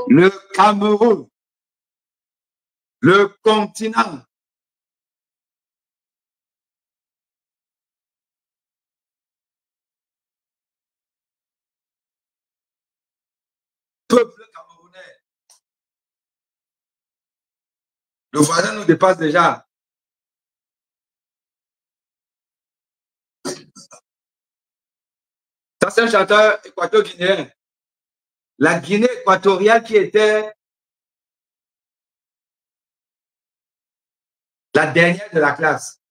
Le Cameroun, le continent, peuple camerounais. Le voisin nous dépasse déjà. Ça, c'est un chanteur équato-guinéen. La Guinée équatoriale qui était la dernière de la classe.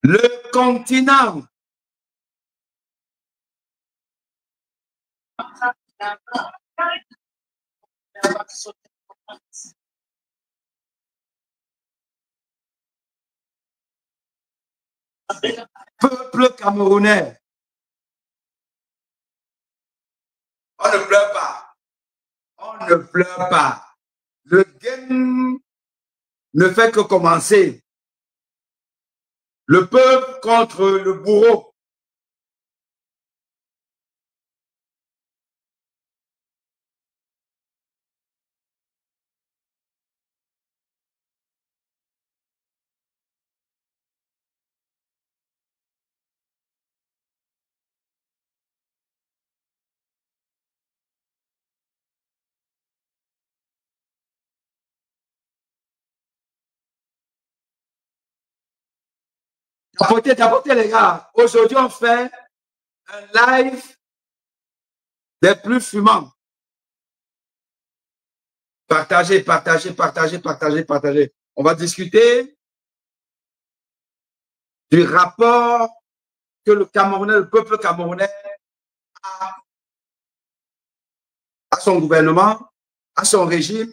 Le continent. Peuple camerounais. On ne pleure pas. On ne pleure pas. Le game ne fait que commencer. Le peuple contre le bourreau. T'apportez les gars. Aujourd'hui, on fait un live des plus fumants. Partagez, partagez, partagez, partagez, partagez. On va discuter du rapport que le Camerounais, le peuple camerounais a à son gouvernement, à son régime,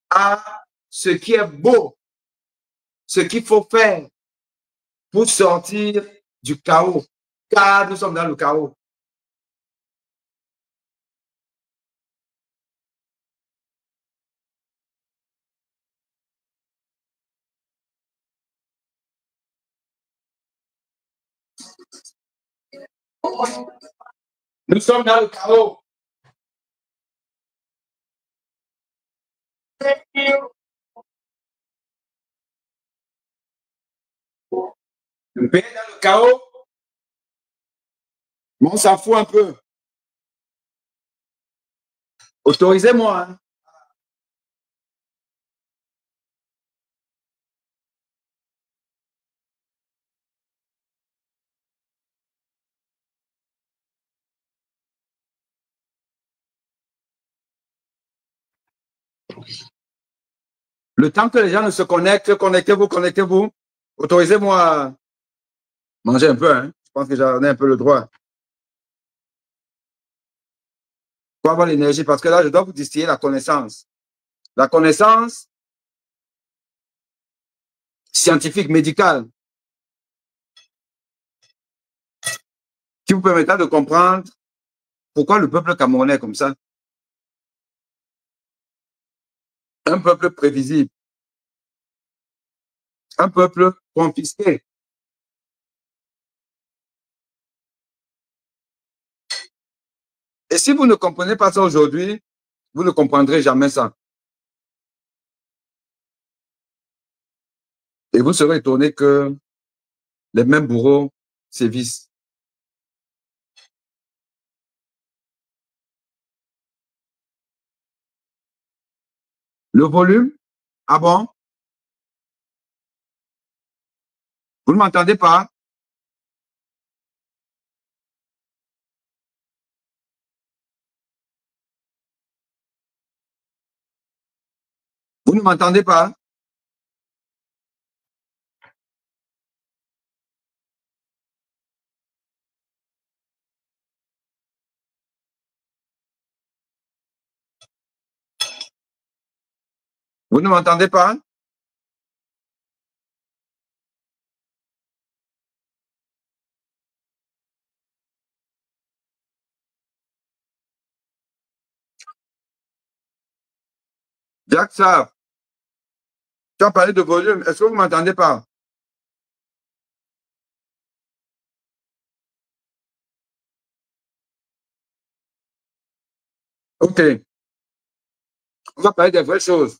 à ce qui est beau, ce qu'il faut faire pour sortir du chaos. Car nous sommes dans le chaos. Nous sommes dans le chaos. Le pays est dans le chaos. Mais on s'en fout un peu. Autorisez-moi. Hein. Le temps que les gens ne se connectent, connectez-vous, connectez-vous. Autorisez-moi à manger un peu. Hein. Je pense que j'en ai un peu le droit. Pour avoir l'énergie, parce que là, je dois vous distiller la connaissance. La connaissance scientifique, médicale, qui vous permettra de comprendre pourquoi le peuple camerounais est comme ça. Un peuple prévisible. Un peuple confisqué. Et si vous ne comprenez pas ça aujourd'hui, vous ne comprendrez jamais ça. Et vous serez étonné que les mêmes bourreaux sévissent. Le volume? Ah bon? Vous ne m'entendez pas? Vous ne m'entendez pas? Vous ne m'entendez pas? Jack Saab, tu as parlé de volume. Est-ce que vous ne m'entendez pas? OK. On va parler des vraies choses.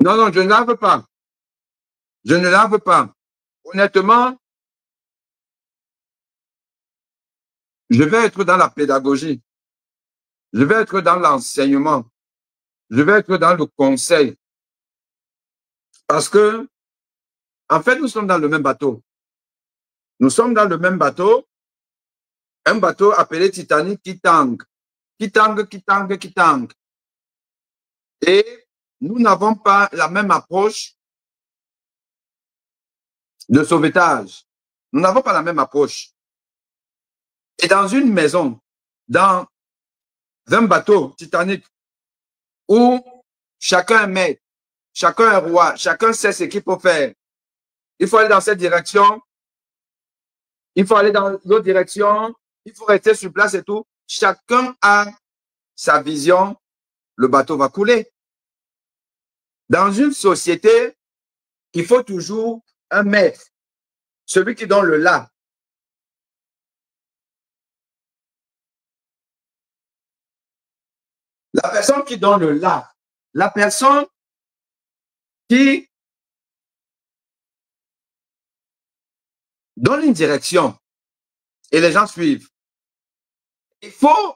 Non, non, je ne lave pas. Je ne lave pas. Honnêtement, je vais être dans la pédagogie. Je vais être dans l'enseignement. Je vais être dans le conseil. Parce que, en fait, nous sommes dans le même bateau. Nous sommes dans le même bateau. Un bateau appelé Titanic qui tangue. Qui tangue, qui tangue, qui tangue. Et nous n'avons pas la même approche de sauvetage. Nous n'avons pas la même approche. Et dans une maison, dans un bateau Titanic, où chacun est maître, chacun est roi, chacun sait ce qu'il faut faire. Il faut aller dans cette direction, il faut aller dans l'autre direction, il faut rester sur place et tout. Chacun a sa vision, le bateau va couler. Dans une société, il faut toujours un maître, celui qui donne le là. La personne qui donne le là, la personne qui donne une direction et les gens suivent. Il faut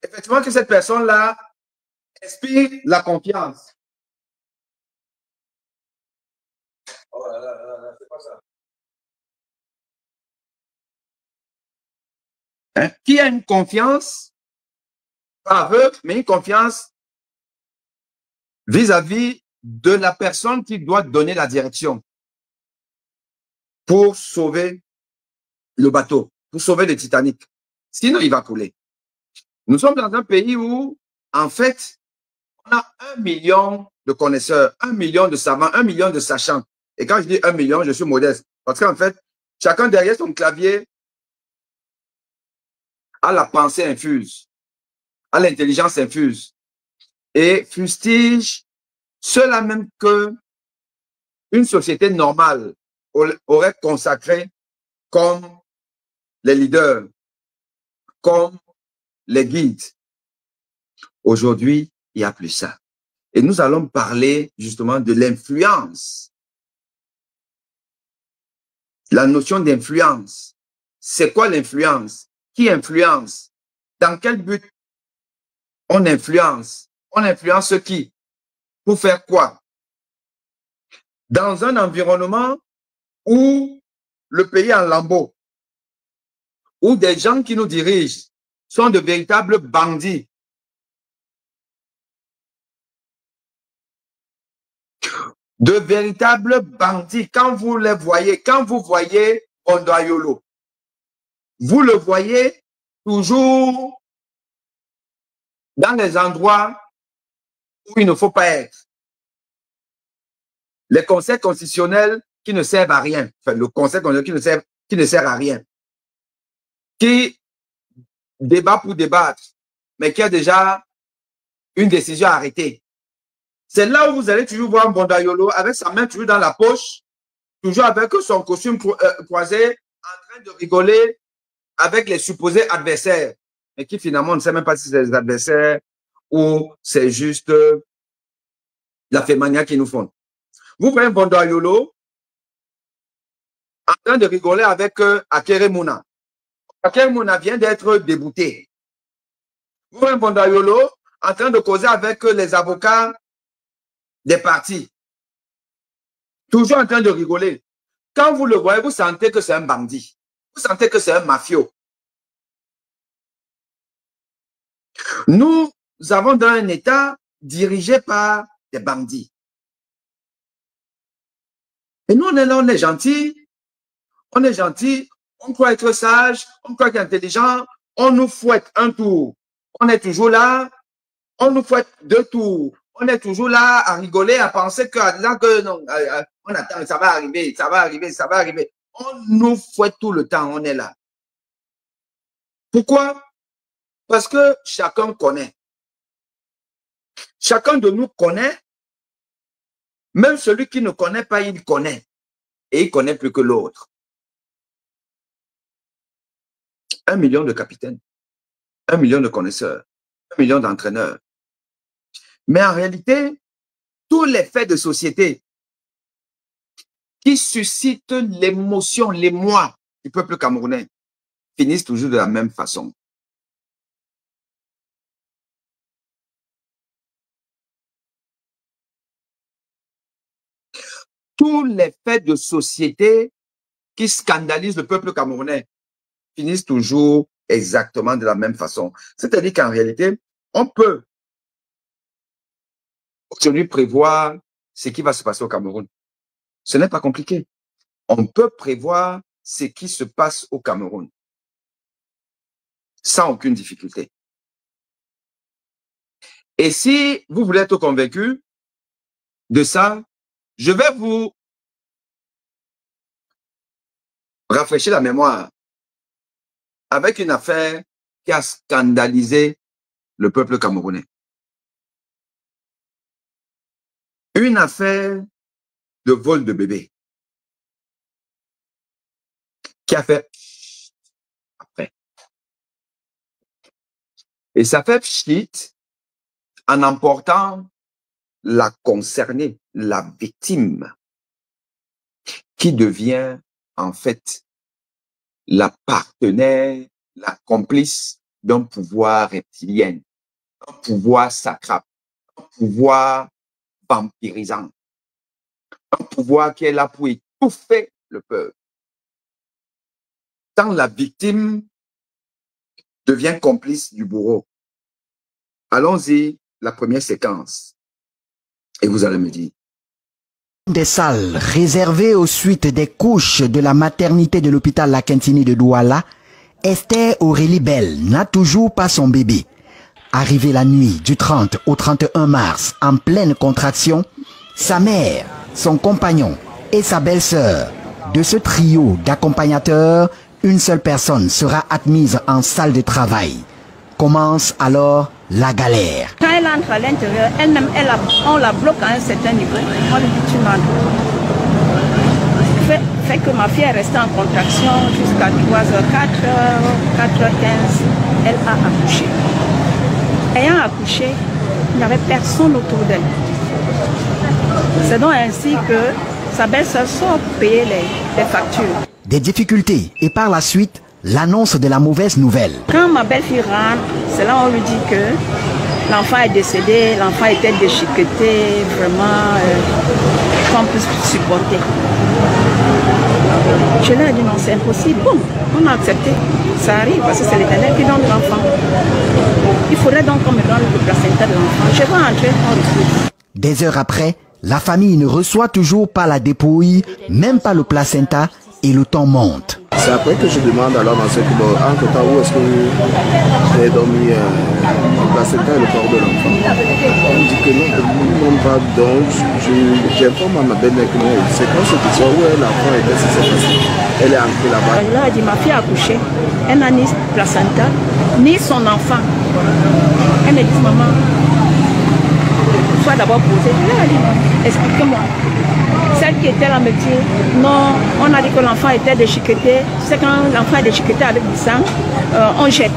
effectivement que cette personne-là inspire la confiance. Oh là là là là, c'est pas ça. Hein? Qui a une confiance, pas aveugle, mais une confiance vis-à-vis de la personne qui doit donner la direction pour sauver le bateau, pour sauver le Titanic. Sinon, il va couler. Nous sommes dans un pays où, en fait, on a 1 million de connaisseurs, 1 million de savants, 1 million de sachants. Et quand je dis 1 million, je suis modeste. Parce qu'en fait, chacun derrière son clavier a la pensée infuse, a l'intelligence infuse. Et fustige cela même que une société normale aurait consacré comme les leaders, comme les guides. Aujourd'hui, il n'y a plus ça. Et nous allons parler justement de l'influence. La notion d'influence. C'est quoi l'influence? Qui influence? Dans quel but on influence? On influence qui? Pour faire quoi? Dans un environnement où le pays est en lambeaux, où des gens qui nous dirigent sont de véritables bandits, de véritables bandits. Quand vous les voyez, quand vous voyez Ondoyolo, vous le voyez toujours dans les endroits où il ne faut pas être. Les conseils constitutionnels qui ne servent à rien, enfin le conseil constitutionnel qui ne sert à rien, qui débat pour débattre, mais qui a déjà une décision arrêtée. C'est là où vous allez toujours voir Mbondayolo avec sa main toujours dans la poche, toujours avec son costume croisé, en train de rigoler avec les supposés adversaires, mais qui finalement on ne sait même pas si c'est des adversaires ou c'est juste la fémania qui nous font. Vous voyez Mbondayolo en train de rigoler avec Akere Mouna. Akere Mouna vient d'être débouté. Vous voyez Mbondayolo en train de causer avec les avocats des partis. Toujours en train de rigoler. Quand vous le voyez, vous sentez que c'est un bandit. Vous sentez que c'est un mafieux. Nous avons dans un État dirigé par des bandits. Et nous, on est là, on est gentils. On est gentil, on croit être sage, on croit être intelligent, on nous fouette un tour. On est toujours là, on nous fouette deux tours. On est toujours là à rigoler, à penser que là, que non, on attend, ça va arriver, ça va arriver, ça va arriver. On nous fouette tout le temps, on est là. Pourquoi? Parce que chacun connaît. Chacun de nous connaît. Même celui qui ne connaît pas, il connaît. Et il connaît plus que l'autre. 1 million de capitaines, 1 million de connaisseurs, 1 million d'entraîneurs. Mais en réalité, tous les faits de société qui suscitent l'émotion, l'émoi du peuple camerounais finissent toujours de la même façon. Tous les faits de société qui scandalisent le peuple camerounais finissent toujours exactement de la même façon. C'est-à-dire qu'en réalité, on peut aujourd'hui prévoir ce qui va se passer au Cameroun. Ce n'est pas compliqué. On peut prévoir ce qui se passe au Cameroun sans aucune difficulté. Et si vous voulez être convaincu de ça, je vais vous rafraîchir la mémoire avec une affaire qui a scandalisé le peuple camerounais. Une affaire de vol de bébé qui a fait après. Et ça fait pchit en emportant la concernée, la victime, qui devient en fait la partenaire, la complice d'un pouvoir reptilien, un pouvoir sacré, un pouvoir vampirisant, un pouvoir qui est là pour étouffer le peuple. Tant la victime devient complice du bourreau. Allons-y, la première séquence. Et vous allez me dire. Des salles réservées aux suites des couches de la maternité de l'hôpital La Quintini de Douala, Esther Aurélie Bell n'a toujours pas son bébé. Arrivée la nuit du 30 au 31 mars, en pleine contraction, sa mère, son compagnon et sa belle-sœur, de ce trio d'accompagnateurs, une seule personne sera admise en salle de travail. Commence alors la galère. Quand elle entre à l'intérieur, elle-même, on la bloque à un certain niveau. On lui dit tu m'as. Fait que ma fille est restée en contraction jusqu'à 3h, 4h15. Elle a accouché. Ayant accouché, il n'y avait personne autour d'elle. C'est donc ainsi que sa belle-sœur sort payer les factures. Des difficultés et par la suite, l'annonce de la mauvaise nouvelle. Quand ma belle-fille rentre, c'est là on lui dit que l'enfant est décédé, l'enfant était déchiqueté, vraiment, qu'on puisse supporter. Je leur ai dit non, c'est impossible. Bon, on a accepté. Ça arrive parce que c'est l'Éternel qui donne l'enfant. Il faudrait donc qu'on me donne le placenta de l'enfant. Je vais entrer en retrouve. Des heures après, la famille ne reçoit toujours pas la dépouille, même pas le placenta, et le temps monte. C'est après que je demande alors dans ce que, bon, entre temps, où est-ce que vous avez dormi en placenta et le corps de l'enfant? On me dit que non pas, donc j'informe à ma belle-mère que non, c'est quand cette histoire où l'enfant était, si c'est passé. Elle est entrée là-bas. Elle a dit, ma fille a accouché, elle n'a ni placenta, ni son enfant. Elle me dit, maman, sois d'abord posée. Elle a dit, expliquez-moi. Celle qui était là me dit, non, on a dit que l'enfant était déchiqueté. C'est quand l'enfant est déchiqueté avec du sang, on jette.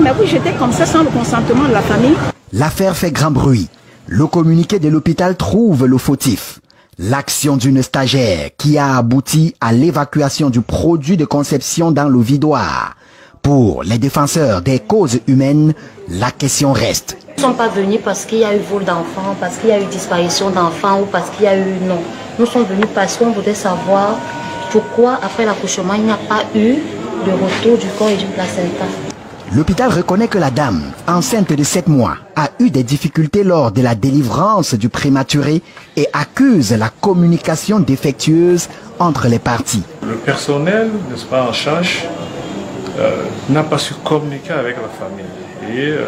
Mais vous jetez comme ça sans le consentement de la famille. L'affaire fait grand bruit. Le communiqué de l'hôpital trouve le fautif. L'action d'une stagiaire qui a abouti à l'évacuation du produit de conception dans le vidoir. Pour les défenseurs des causes humaines, la question reste. Nous ne sommes pas venus parce qu'il y a eu vol d'enfants, parce qu'il y a eu disparition d'enfants ou parce qu'il y a eu... Non. Nous sommes venus parce qu'on voudrait savoir pourquoi, après l'accouchement, il n'y a pas eu de retour du corps et du placenta. L'hôpital reconnaît que la dame, enceinte de 7 mois, a eu des difficultés lors de la délivrance du prématuré et accuse la communication défectueuse entre les parties. Le personnel, n'est-ce pas, en charge, n'a pas su communiquer avec la famille. Et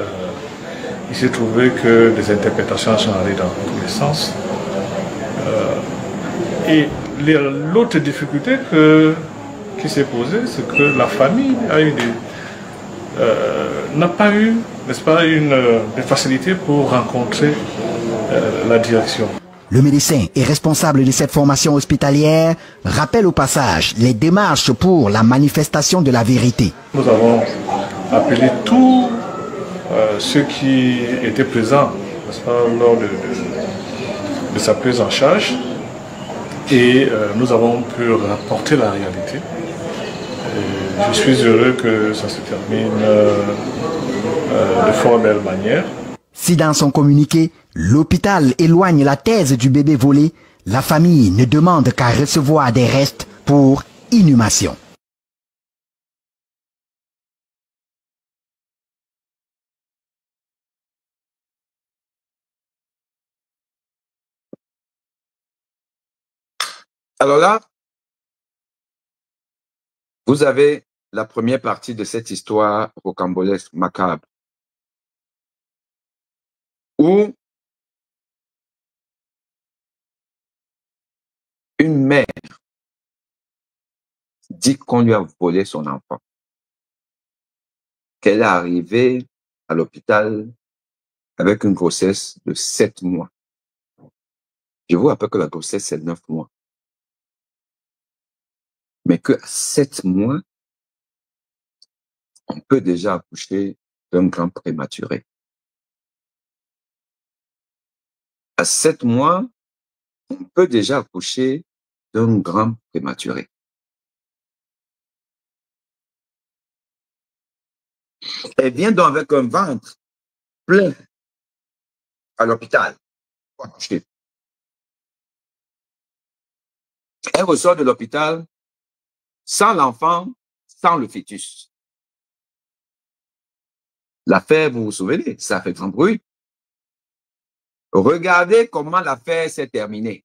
il s'est trouvé que des interprétations sont allées dans tous les sens. Et l'autre difficulté qui s'est posée, c'est que la famille a eu n'a pas eu, n'est-ce pas, des facilités pour rencontrer la direction. Le médecin et responsable de cette formation hospitalière rappelle au passage les démarches pour la manifestation de la vérité. Nous avons appelé tous ceux qui étaient présents, n'est-ce pas, lors de sa prise en charge, et nous avons pu rapporter la réalité. Je suis heureux que ça se termine de fort belle manière. Si dans son communiqué, l'hôpital éloigne la thèse du bébé volé, la famille ne demande qu'à recevoir des restes pour inhumation. Alors là, vous avez la première partie de cette histoire rocambolesque, macabre, où une mère dit qu'on lui a volé son enfant, qu'elle est arrivée à l'hôpital avec une grossesse de 7 mois. Je vous rappelle que la grossesse, c'est 9 mois. Mais qu'à 7 mois, on peut déjà accoucher d'un grand prématuré. À 7 mois, on peut déjà accoucher d'un grand prématuré. Elle vient donc avec un ventre plein à l'hôpital pour accoucher. Elle ressort de l'hôpital sans l'enfant, sans le fœtus. L'affaire, vous vous souvenez, ça fait grand bruit. Regardez comment l'affaire s'est terminée.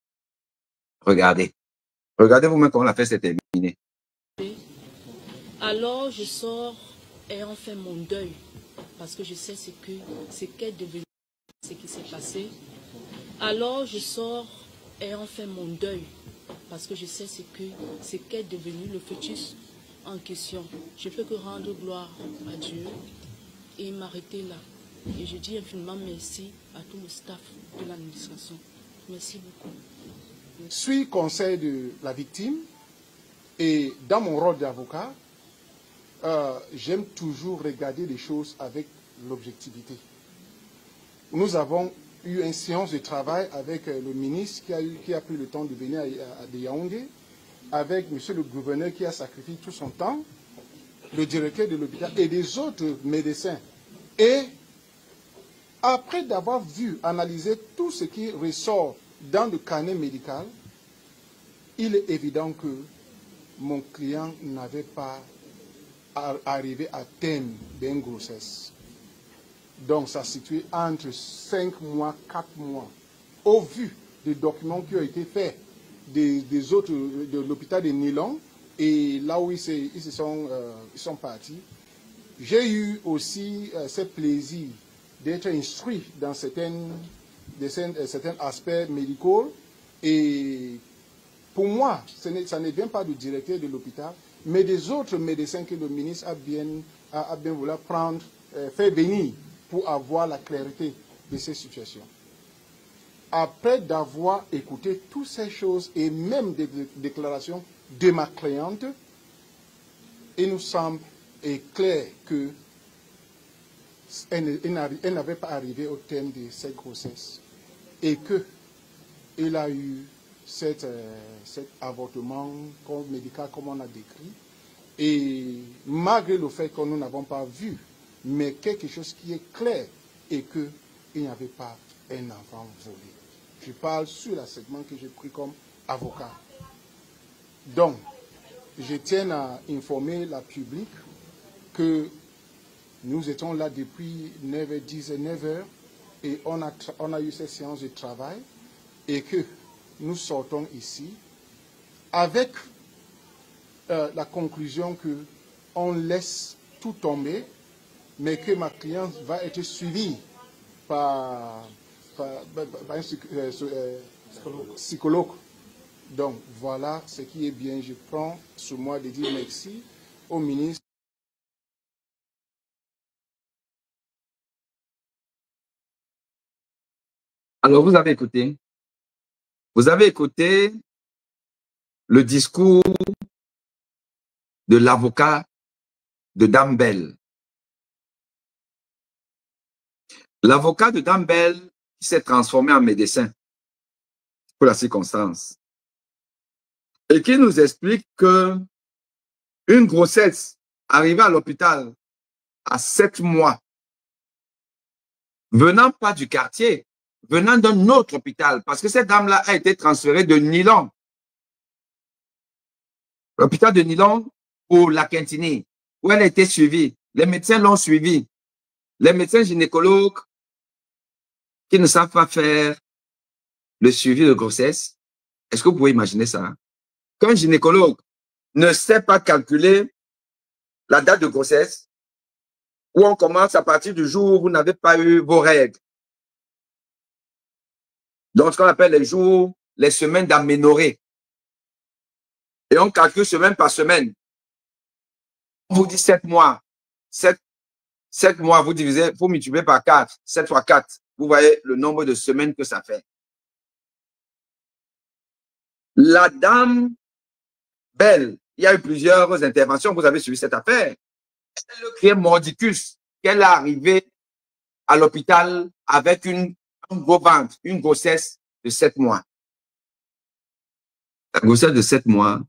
Regardez. Regardez vous-même comment l'affaire s'est terminée. Alors je sors et on fait mon deuil parce que je sais ce qu'est devenu, ce qui s'est passé. Alors je sors et on fait mon deuil parce que je sais ce qu'est devenu le fœtus en question. Je peux que rendre gloire à Dieu et m'arrêter là. Et je dis infiniment merci à tout le staff de l'administration. Merci beaucoup. Je suis conseil de la victime et dans mon rôle d'avocat, j'aime toujours regarder les choses avec l'objectivité. Nous avons eu une séance de travail avec le ministre qui a pris le temps de venir à Yaoundé, avec monsieur le gouverneur qui a sacrifié tout son temps, le directeur de l'hôpital et des autres médecins. Et après d'avoir vu, analysé tout ce qui ressort dans le carnet médical, il est évident que mon client n'avait pas arrivé à terme d'une grossesse. Donc ça se situait entre 5 mois, 4 mois. Au vu des documents qui ont été faits des autres, de l'hôpital de Nilon Et là où ils sont partis, j'ai eu aussi ce plaisir d'être instruit dans certains aspects médicaux. Et pour moi, ça ne vient pas du directeur de l'hôpital, mais des autres médecins que le ministre a bien voulu prendre, faire venir pour avoir la clarté de ces situations. Après d'avoir écouté toutes ces choses et même des déclarations de ma cliente, il nous semble clair que elle n'avait pas arrivé au terme de cette grossesse et qu'il a eu cet avortement médical comme on a décrit. Et malgré le fait que nous n'avons pas vu, mais quelque chose qui est clair et qu'il n'y avait pas un enfant volé. Je parle sur le segment que j'ai pris comme avocat. Donc, je tiens à informer la public que nous étions là depuis 9h, 10h, 9h et on a eu cette séance de travail et que nous sortons ici avec la conclusion qu'on laisse tout tomber, mais que ma cliente va être suivie par un psychologue. Donc voilà ce qui est bien. Je prends sur moi de dire merci au ministre. Alors vous avez écouté le discours de l'avocat de Dame Bell. L'avocat de Dame Bell qui s'est transformé en médecin pour la circonstance. Et qui nous explique que une grossesse arrivée à l'hôpital à 7 mois, venant pas du quartier, venant d'un autre hôpital, parce que cette dame-là a été transférée de Nilon. L'hôpital de Nilon pour la Quintini, où elle a été suivie. Les médecins l'ont suivie. Les médecins gynécologues qui ne savent pas faire le suivi de grossesse. Est-ce que vous pouvez imaginer ça? Qu'un gynécologue ne sait pas calculer la date de grossesse, où on commence à partir du jour où vous n'avez pas eu vos règles. Donc, ce qu'on appelle les jours, les semaines d'aménorrhée. Et on calcule semaine par semaine. On vous dit 7 mois. 7 mois, vous divisez, vous multipliez par 4. 7 fois 4. Vous voyez le nombre de semaines que ça fait. La dame Belle, il y a eu plusieurs interventions, vous avez suivi cette affaire. Elle criait mordicus, qu'elle est arrivée à l'hôpital avec un gros ventre, une grossesse de 7 mois. La grossesse de 7 mois,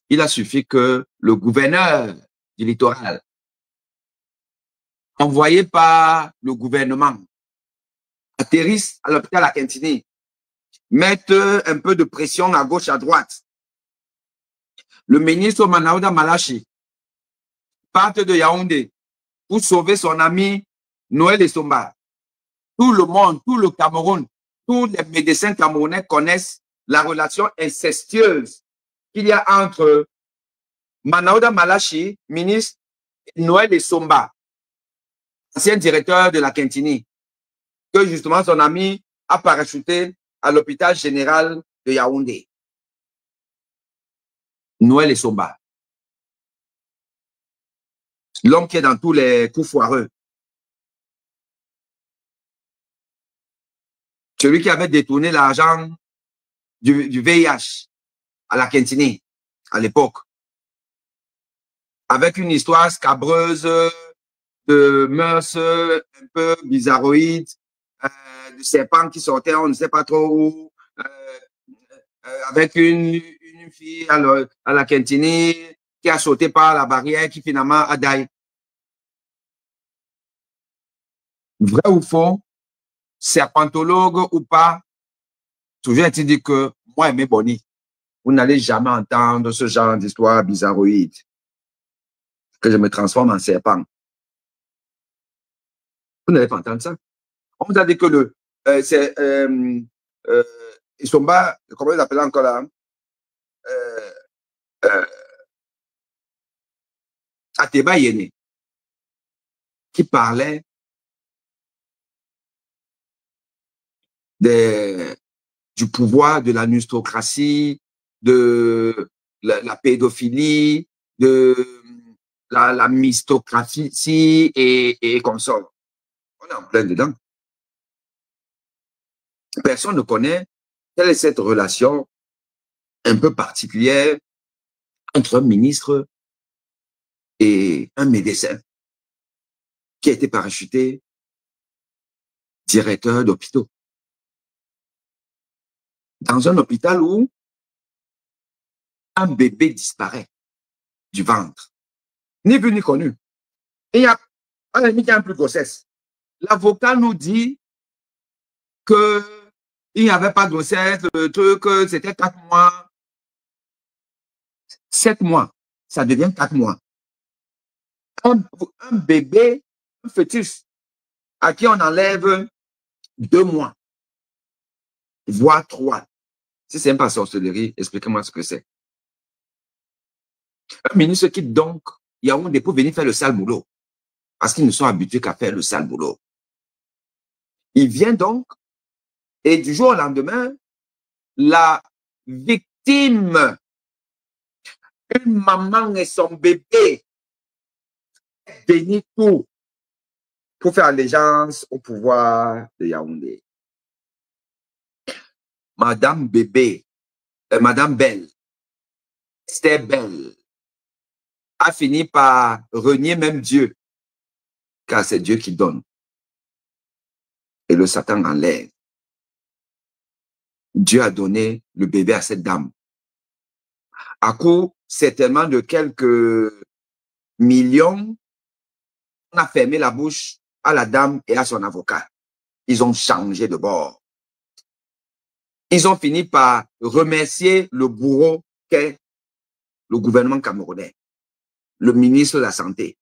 il a suffi que le gouverneur du littoral, envoyé par le gouvernement, atterrisse à l'hôpital à Quintini, mette un peu de pression à gauche, à droite. Le ministre Manaouda Malachi parte de Yaoundé pour sauver son ami Noël Essomba. Tout le monde, tout le Cameroun, tous les médecins camerounais connaissent la relation incestueuse qu'il y a entre Manaouda Malachi, ministre, et Noël Essomba, ancien directeur de la Quintini, que justement son ami a parachuté à l'hôpital général de Yaoundé. Noël Essomba. L'homme qui est dans tous les coups foireux. Celui qui avait détourné l'argent du VIH à la Quintini, à l'époque. Avec une histoire scabreuse de mœurs un peu bizarroïdes, de serpents qui sortaient, on ne sait pas trop où, avec une fille à la Quintini qui a sauté par la barrière, qui finalement a daillé. Vrai ou faux, serpentologue ou pas, toujours est-il dit que moi et mes bonnies, vous n'allez jamais entendre ce genre d'histoire bizarroïde. Que je me transforme en serpent. Vous n'allez pas entendre ça. On vous a dit que Essomba, comment ils l'appellent encore là? Ateba Yene, qui parlait du pouvoir de l'aristocratie, de la pédophilie, de la mistocratie et consort. On est en plein dedans. Personne ne connaît quelle est cette relation un peu particulière entre un ministre et un médecin qui a été parachuté directeur d'hôpital. Dans un hôpital où un bébé disparaît du ventre, ni vu ni connu. Il y a un plus grossesse. L'avocat nous dit que il n'y avait pas de grossesse, le truc, c'était 4 mois. 7 mois, ça devient 4 mois. Un bébé, un fœtus, à qui on enlève 2 mois, voire 3. Si c'est pas sorcellerie, expliquez-moi ce que c'est. Un ministre quitte donc Yaoundé pour venir faire le sale boulot, parce qu'ils ne sont habitués qu'à faire le sale boulot. Il vient donc, et du jour au lendemain, la victime, une maman et son bébé, bénit tout pour faire allégeance au pouvoir de Yaoundé. Madame Bébé, Madame Belle, Esther Belle, a fini par renier même Dieu, car c'est Dieu qui donne. Et le Satan enlève. Dieu a donné le bébé à cette dame. À coup, certainement de quelques millions, on a fermé la bouche à la dame et à son avocat. Ils ont changé de bord. Ils ont fini par remercier le bourreau qu'est le gouvernement camerounais, le ministre de la Santé,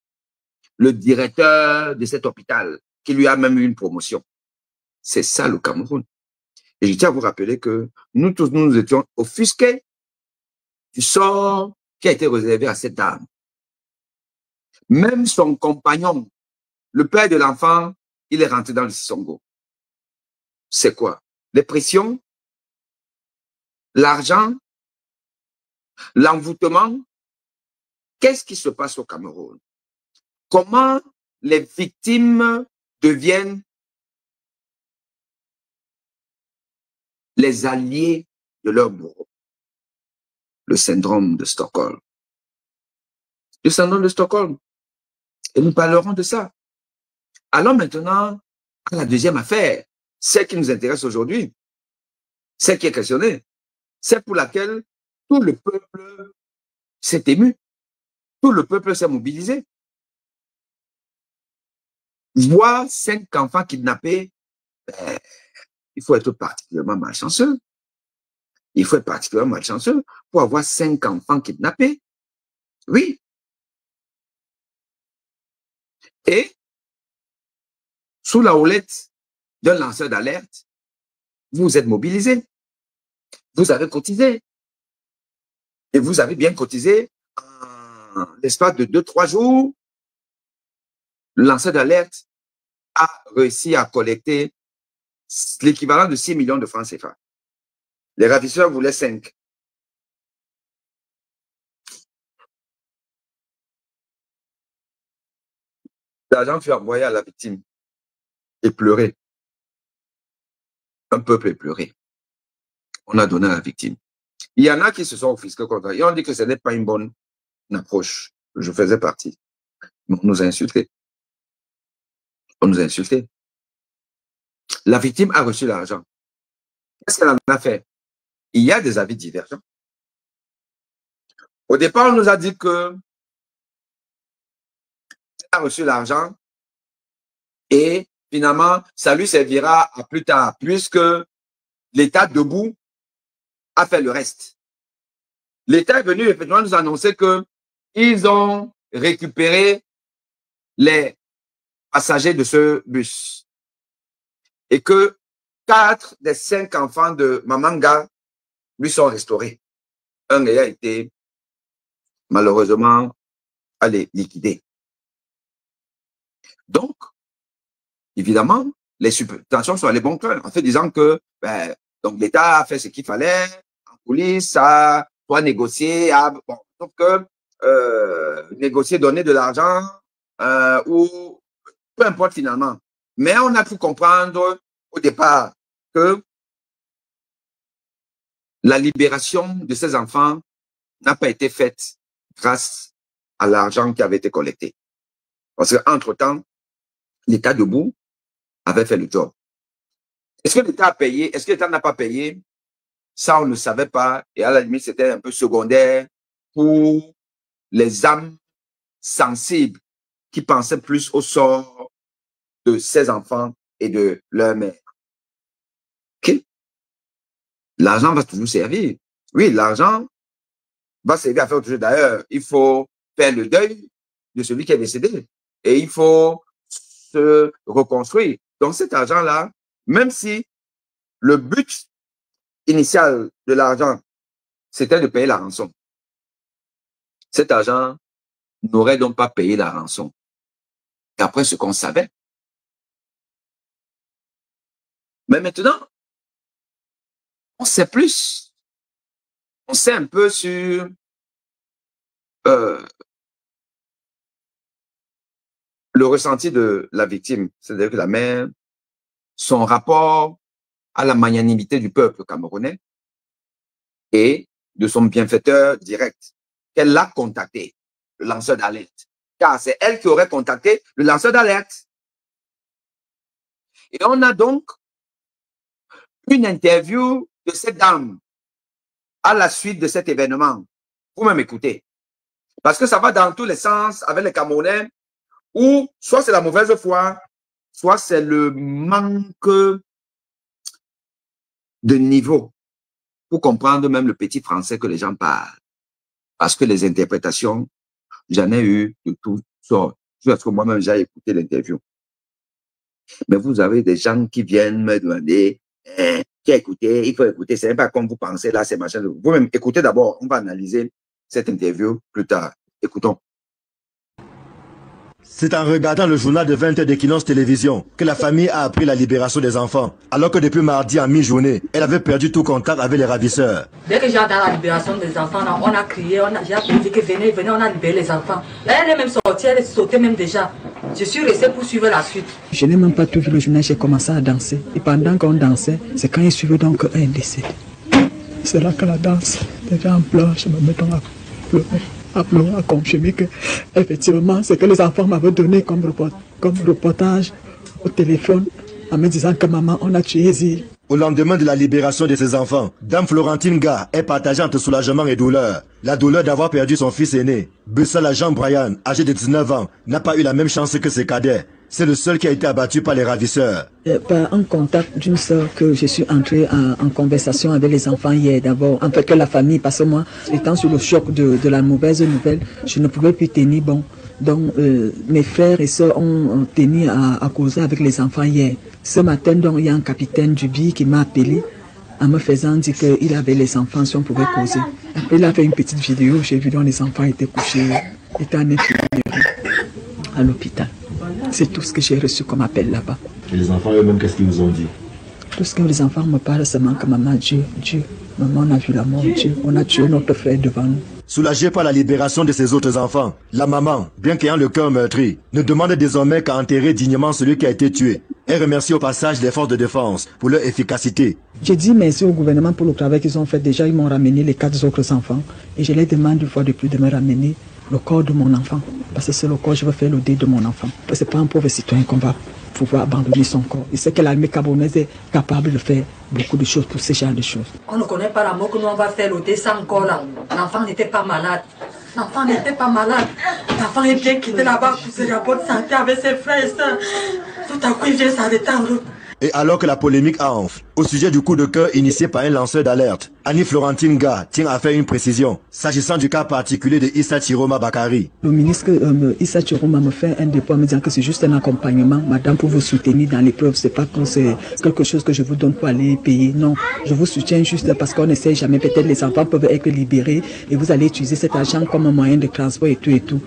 le directeur de cet hôpital, qui lui a même eu une promotion. C'est ça le Cameroun. Et je tiens à vous rappeler que nous tous, nous étions offusqués du sort qui a été réservé à cette dame. Même son compagnon, le père de l'enfant, il est rentré dans le Sissongo. C'est quoi? Les pressions, l'argent, l'envoûtement. Qu'est-ce qui se passe au Cameroun? Comment les victimes deviennent les alliés de leur bourreau? Le syndrome de Stockholm. Le syndrome de Stockholm. Et nous parlerons de ça. Allons maintenant à la deuxième affaire, celle qui nous intéresse aujourd'hui, celle qui est questionnée, celle pour laquelle tout le peuple s'est ému, tout le peuple s'est mobilisé. Voir 5 enfants kidnappés, il faut être particulièrement malchanceux. Il faut être particulièrement malchanceux pour avoir 5 enfants kidnappés. Oui. Et, sous la houlette d'un lanceur d'alerte, vous êtes mobilisés. Vous avez cotisé. Et vous avez bien cotisé en l'espace de 2-3 jours. Le lanceur d'alerte a réussi à collecter l'équivalent de 6 millions de francs CFA. Les ravisseurs voulaient 5. L'argent fut envoyé à la victime et pleurer. Un peuple est pleuré. On a donné à la victime. Il y en a qui se sont offusqués contre et on dit que ce n'est pas une bonne approche. Je faisais partie. On nous a insultés. On nous a insultés. La victime a reçu l'argent. Qu'est-ce qu'elle en a fait? Il y a des avis divergents. Au départ, on nous a dit que elle a reçu l'argent et finalement, ça lui servira à plus tard, puisque l'État debout a fait le reste. L'État est venu effectivement nous annoncer qu'ils ont récupéré les passagers de ce bus et que 4 des 5 enfants de Mamanga lui sont restaurés. Un ayant été malheureusement à les liquider. Donc, évidemment, les subventions sont les bons cœurs, en fait disant que donc l'État a fait ce qu'il fallait, en coulisses, ça a soit négocié, bon, sauf que négocier, donner de l'argent, ou peu importe finalement. Mais on a pu comprendre au départ que la libération de ces enfants n'a pas été faite grâce à l'argent qui avait été collecté. Parce qu'entre-temps, l'État debout avait fait le job. Est-ce que l'État a payé? Est-ce que l'État n'a pas payé? Ça, on ne savait pas. Et à la limite, c'était un peu secondaire pour les âmes sensibles qui pensaient plus au sort de ces enfants et de leur mère. OK? L'argent va toujours servir. Oui, l'argent va servir à faire autre chose. D'ailleurs, il faut faire le deuil de celui qui est décédé. Et il faut se reconstruire. Donc cet argent-là, même si le but initial de l'argent, c'était de payer la rançon, cet argent n'aurait donc pas payé la rançon. Et après ce qu'on savait. Mais maintenant, on sait plus. On sait un peu sur le ressenti de la victime, c'est-à-dire que la mère, son rapport à la magnanimité du peuple camerounais et de son bienfaiteur direct, qu'elle l'a contacté, le lanceur d'alerte. Car c'est elle qui aurait contacté le lanceur d'alerte. Et on a donc une interview de cette dame à la suite de cet événement. Vous même écoutez. Parce que ça va dans tous les sens avec les Camerounais, où soit c'est la mauvaise foi, soit c'est le manque de niveau pour comprendre même le petit français que les gens parlent. Parce que les interprétations, j'en ai eu de toutes sortes. Parce que moi-même, j'ai écouté l'interview. Mais vous avez des gens qui viennent me demander, qui a écouté, il faut écouter, c'est pas comme vous pensez, là, c'est machin. Vous-même, écoutez d'abord, on va analyser cette interview plus tard. Écoutons. C'est en regardant le journal de 20h d'Equinox Télévision que la famille a appris la libération des enfants, alors que depuis mardi en mi-journée, elle avait perdu tout contact avec les ravisseurs. Dès que j'ai entendu la libération des enfants, on a crié, j'ai dit que venez, on a libéré les enfants. Elle est même sortie, elle est sautée même déjà. Je suis restée pour suivre la suite. Je n'ai même pas tout vu le journal, j'ai commencé à danser. Et pendant qu'on dansait, c'est quand il suivait donc un décès. C'est là que la danse, les gens pleurent, je me mets à pleurer. À confirmer que effectivement c'est que les enfants m'avaient donné comme reportage au téléphone en me disant que maman, on a tué Zir. Au lendemain de la libération de ses enfants, Dame Florentine Ga est partagée entre soulagement et douleur. La douleur d'avoir perdu son fils aîné. Bussala Jean Brian, âgé de 19 ans, n'a pas eu la même chance que ses cadets. C'est le seul qui a été abattu par les ravisseurs. Par un contact d'une sœur que je suis entrée en conversation avec les enfants hier d'abord, en fait que la famille, parce que moi, étant sur le choc de la mauvaise nouvelle, je ne pouvais plus tenir bon. Donc mes frères et sœurs ont tenu à causer avec les enfants hier. Ce matin, donc, il y a un capitaine du BI qui m'a appelé en me faisant dire qu'il avait les enfants si on pouvait causer. Après, il a fait une petite vidéo, j'ai vu donc les enfants étaient couchés, étaient en infirmerie à l'hôpital. C'est tout ce que j'ai reçu comme appel là-bas. Et les enfants eux-mêmes, qu'est-ce qu'ils vous ont dit? Tout ce que les enfants me parlent seulement que maman, Dieu, maman, on a vu la mort, Dieu, on a tué notre frère devant nous. Soulagée par la libération de ses autres enfants, la maman, bien qu'ayant le cœur meurtri, ne demande désormais qu'à enterrer dignement celui qui a été tué. Elle remercie au passage les forces de défense pour leur efficacité. J'ai dit merci au gouvernement pour le travail qu'ils ont fait. Déjà, ils m'ont ramené les 4 autres enfants. Et je les demande une fois de plus de me ramener le corps de mon enfant. Parce que c'est le corps, je veux faire le deuil de mon enfant. Parce que c'est pas un pauvre citoyen qu'on va pouvoir abandonner son corps. Il sait que l'armée camerounaise est capable de faire beaucoup de choses pour ce genre de choses. On ne connaît pas la mort que nous on va faire le deuil sans corps là. L'enfant n'était pas malade. L'enfant n'était pas malade. L'enfant est bien quitté là-bas pour se rapporter santé avec ses frères et sœurs. Tout à coup, il vient s'arrêter en route. Et alors que la polémique enfle, Au sujet du coup de cœur initié par un lanceur d'alerte, Annie Florentine Ga tient à faire une précision, s'agissant du cas particulier de Issa Chiroma Bakari. Le ministre Issa Chiroma me fait un dépôt en me disant que c'est juste un accompagnement, madame, pour vous soutenir dans l'épreuve. C'est pas que c'est quelque chose que je vous donne pour aller payer. Non, je vous soutiens juste parce qu'on ne sait jamais. Peut-être les enfants peuvent être libérés et vous allez utiliser cet argent comme un moyen de transport et tout et tout.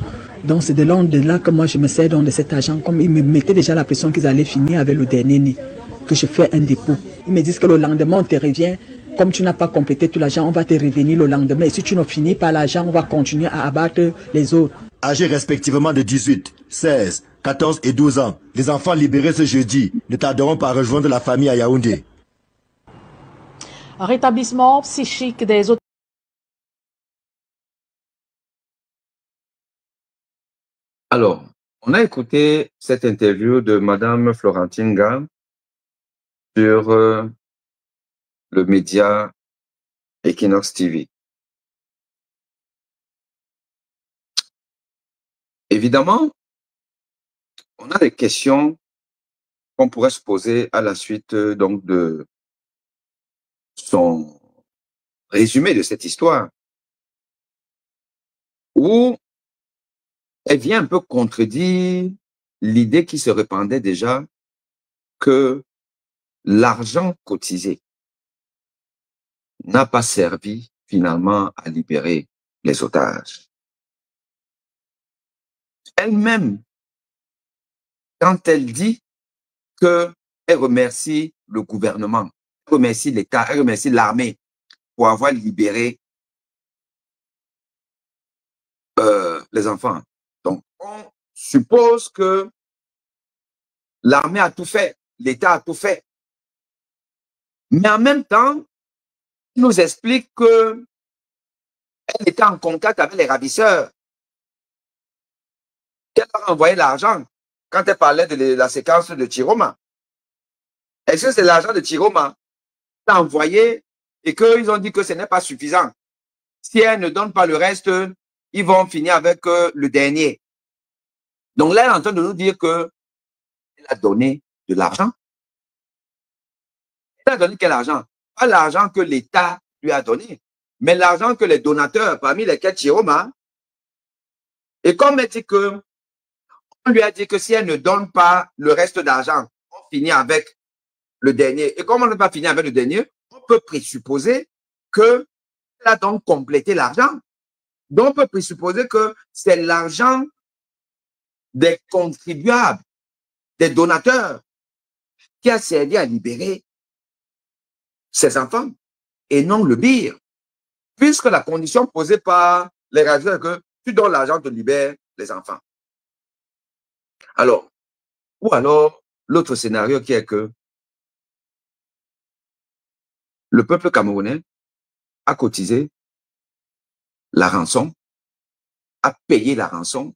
Donc c'est de là que moi je me sers donc de cet argent. Comme ils me mettaient déjà la pression qu'ils allaient finir avec le dernier né, que je fais un dépôt. Ils me disent que le lendemain on te revient. Comme tu n'as pas complété tout l'argent, on va te revenir le lendemain. Et si tu ne finis pas l'argent, on va continuer à abattre les autres. Âgés respectivement de 18, 16, 14 et 12 ans, les enfants libérés ce jeudi ne tarderont pas à rejoindre la famille à Yaoundé. Rétablissement psychique des autres. Alors, on a écouté cette interview de Madame Florentine Ga sur le média Equinox TV. Évidemment, on a des questions qu'on pourrait se poser à la suite donc de son résumé de cette histoire, où elle vient un peu contredire l'idée qui se répandait déjà que l'argent cotisé n'a pas servi finalement à libérer les otages. Elle-même, quand elle dit qu'elle remercie le gouvernement, elle remercie l'État, elle remercie l'armée pour avoir libéré les enfants. Donc, on suppose que l'armée a tout fait, l'État a tout fait. Mais en même temps, il nous explique qu'elle était en contact avec les ravisseurs, qu'elle a envoyé l'argent quand elle parlait de la séquence de Chiroma. Est-ce que c'est l'argent de Chiroma qu'elle a envoyé et qu'ils ont dit que ce n'est pas suffisant? Si elle ne donne pas le reste, ils vont finir avec le dernier. Donc là, elle est en train de nous dire qu'elle a donné de l'argent. Elle a donné quel argent? Pas l'argent que l'État lui a donné, mais l'argent que les donateurs, parmi lesquels Chiroma, et comme elle dit que, on lui a dit que si elle ne donne pas le reste d'argent, on finit avec le dernier. Et comme on n'a pas fini avec le dernier, on peut présupposer qu'elle a donc complété l'argent. Donc on peut présupposer que c'est l'argent des contribuables, des donateurs, qui a servi à libérer ses enfants, et non le BIR. Puisque la condition posée par les ravisseurs est que tu donnes l'argent, te libères les enfants. Alors, ou alors, l'autre scénario qui est que le peuple camerounais a cotisé la rançon, a payé la rançon,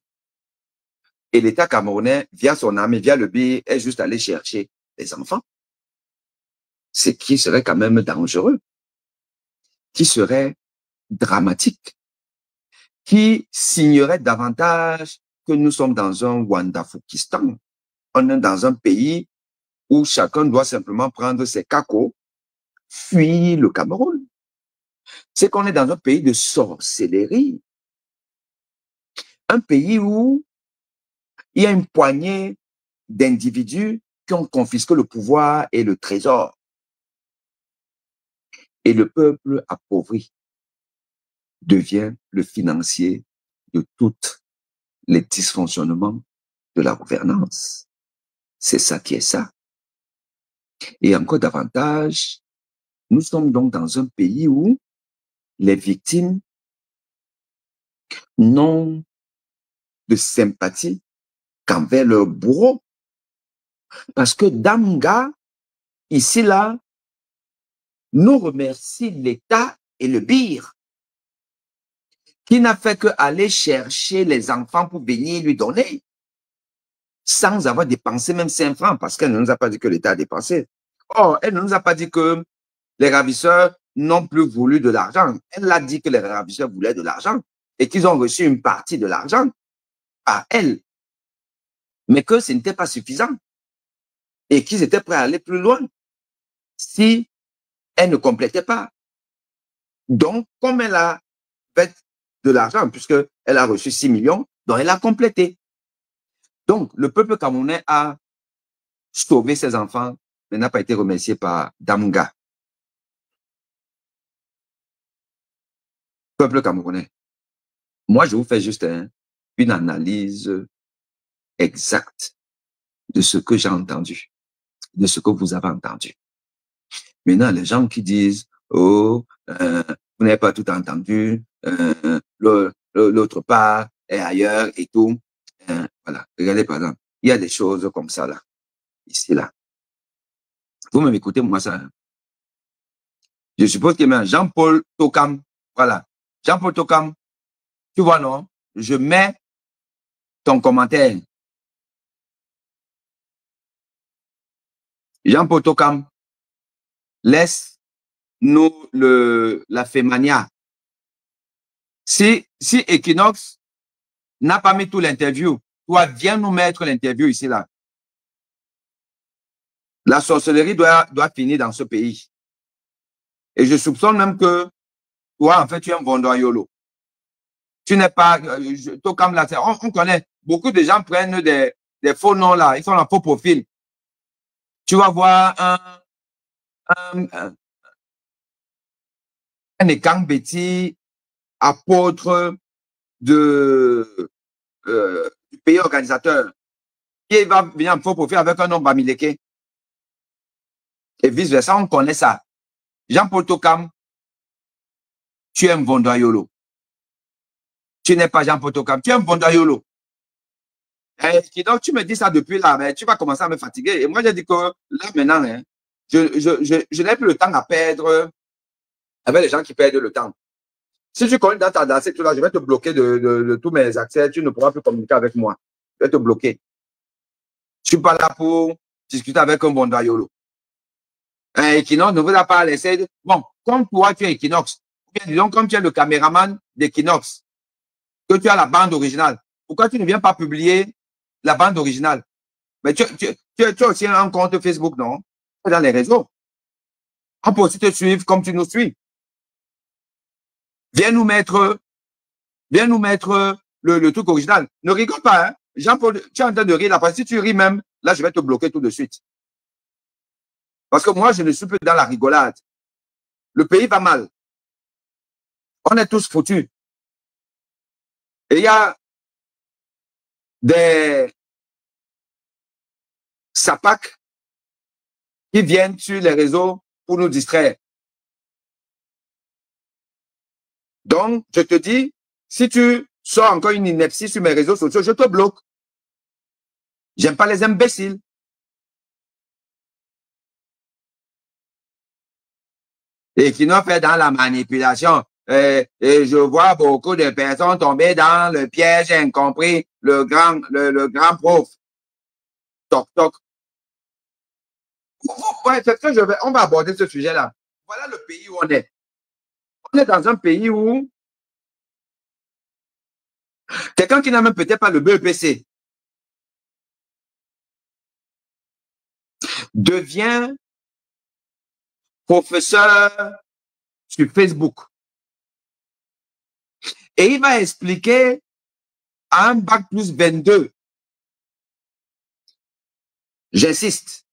et l'État camerounais, via son armée, via le BIR, est juste allé chercher les enfants. Ce qui serait quand même dangereux, qui serait dramatique, qui signerait davantage que nous sommes dans un Wandafukistan. On est dans un pays où chacun doit simplement prendre ses cacos, fuir le Cameroun. C'est qu'on est dans un pays de sorcellerie. Un pays où il y a une poignée d'individus qui ont confisqué le pouvoir et le trésor. Et le peuple appauvri devient le financier de tous les dysfonctionnements de la gouvernance. C'est ça qui est ça. Et encore davantage, nous sommes donc dans un pays où les victimes n'ont de sympathie qu'envers leur bourreau. Parce que Damga, ici, là, nous remercie l'État et le BIR, qui n'a fait qu'aller chercher les enfants pour venir lui donner, sans avoir dépensé même 5 francs, parce qu'elle ne nous a pas dit que l'État a dépensé. Or, elle ne nous a pas dit que les ravisseurs n'ont plus voulu de l'argent. Elle a dit que les ravisseurs voulaient de l'argent et qu'ils ont reçu une partie de l'argent à elle, mais que ce n'était pas suffisant et qu'ils étaient prêts à aller plus loin. si elle ne complétait pas. Donc, comme elle a fait de l'argent, puisqu'elle a reçu 6 millions, donc elle a complété. Donc, le peuple camerounais a sauvé ses enfants, mais n'a pas été remercié par Damga. Peuple camerounais. Moi, je vous fais juste une analyse exacte de ce que j'ai entendu, de ce que vous avez entendu. Maintenant, les gens qui disent, oh, vous n'avez pas tout entendu, l'autre part est ailleurs et tout. Voilà, regardez par exemple, il y a des choses comme ça là, ici là. Vous m'écoutez, moi ça. Je suppose que Jean-Paul Tokam, voilà, Jean-Paul Tokam, tu vois non, je mets ton commentaire. Jean-Paul Tokam, laisse-nous la fémania. Si Equinox n'a pas mis tout l'interview, toi, viens nous mettre l'interview ici, là. La sorcellerie doit finir dans ce pays. Et je soupçonne même que toi, en fait, tu es un Vondoyolo. Tu n'es pas... Tokam, là, on connaît. Beaucoup de gens prennent des faux noms, là. Ils sont en faux profil. Tu vas voir un Ekang Betty, apôtre du pays organisateur, qui va venir en faux profil avec un nom Bamileke. Et vice-versa, on connaît ça. Jean-Paul Tokam, tu es un Vondoyolo. Tu n'es pas Jean-Paul Tokam, tu es un Vondoyolo. Donc, tu me dis ça depuis là, mais tu vas commencer à me fatiguer. Et moi, j'ai dit que là, maintenant, hein, je n'ai plus le temps à perdre avec les gens qui perdent le temps. Si tu connais dans ta danse, tout là, je vais te bloquer de tous mes accès. Tu ne pourras plus communiquer avec moi. Je vais te bloquer. Je suis pas là pour discuter avec un Vondoyolo. Equinox ne vous a pas laissé. Bon, comme toi, tu es Equinox, ou bien disons, comme tu es le caméraman d'Equinox, que tu as la bande originale, pourquoi tu ne viens pas publier la bande originale? Mais tu as aussi un compte Facebook, non? Dans les réseaux. On peut aussi te suivre comme tu nous suis. Viens nous mettre le truc original. Ne rigole pas, hein? Jean-Paul, tu es en train de rire là, parce que si tu ris même, là, je vais te bloquer tout de suite. Parce que moi, je ne suis plus dans la rigolade. Le pays va mal. On est tous foutus. Et il y a des sapacs qui viennent sur les réseaux pour nous distraire. Donc, je te dis, si tu sors encore une ineptie sur mes réseaux sociaux, je te bloque. J'aime pas les imbéciles. Et qui nous fait dans la manipulation. Et je vois beaucoup de personnes tomber dans le piège incompris, le grand prof. Toc, toc. Ouais, c'est ce que on va aborder ce sujet-là. Voilà le pays où on est. On est dans un pays où quelqu'un qui n'a même peut-être pas le BEPC devient professeur sur Facebook. Et il va expliquer à un bac plus 22, j'insiste,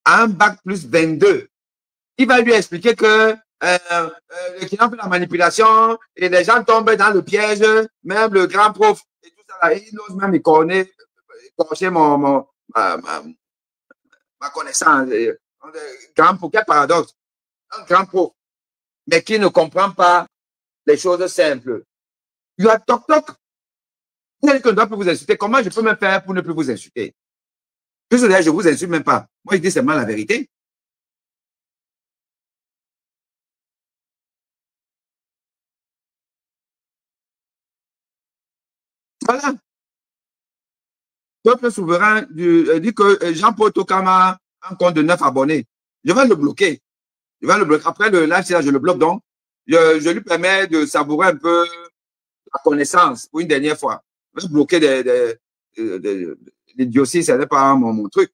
à un bac plus 22, il va lui expliquer que qui a fait la manipulation et les gens tombent dans le piège, même le grand prof et tout ça, là, il n'ose même écorcher ma connaissance. Grand prof, quel paradoxe, un grand prof, mais qui ne comprend pas les choses simples. Il y a toc toc. Vous savez que je ne dois plus vous insulter. Comment je peux me faire pour ne plus vous insulter? Je ne vous insulte même pas. Moi, je dis seulement la vérité. Voilà. Peuple souverain dit que Jean-Paul Tokama a un compte de 9 abonnés. Je vais le bloquer. Je vais le bloquer. Après le live, je le bloque donc. Je lui permets de savourer un peu la connaissance pour une dernière fois. Je vais bloquer l'idiotie, ce n'est pas mon truc.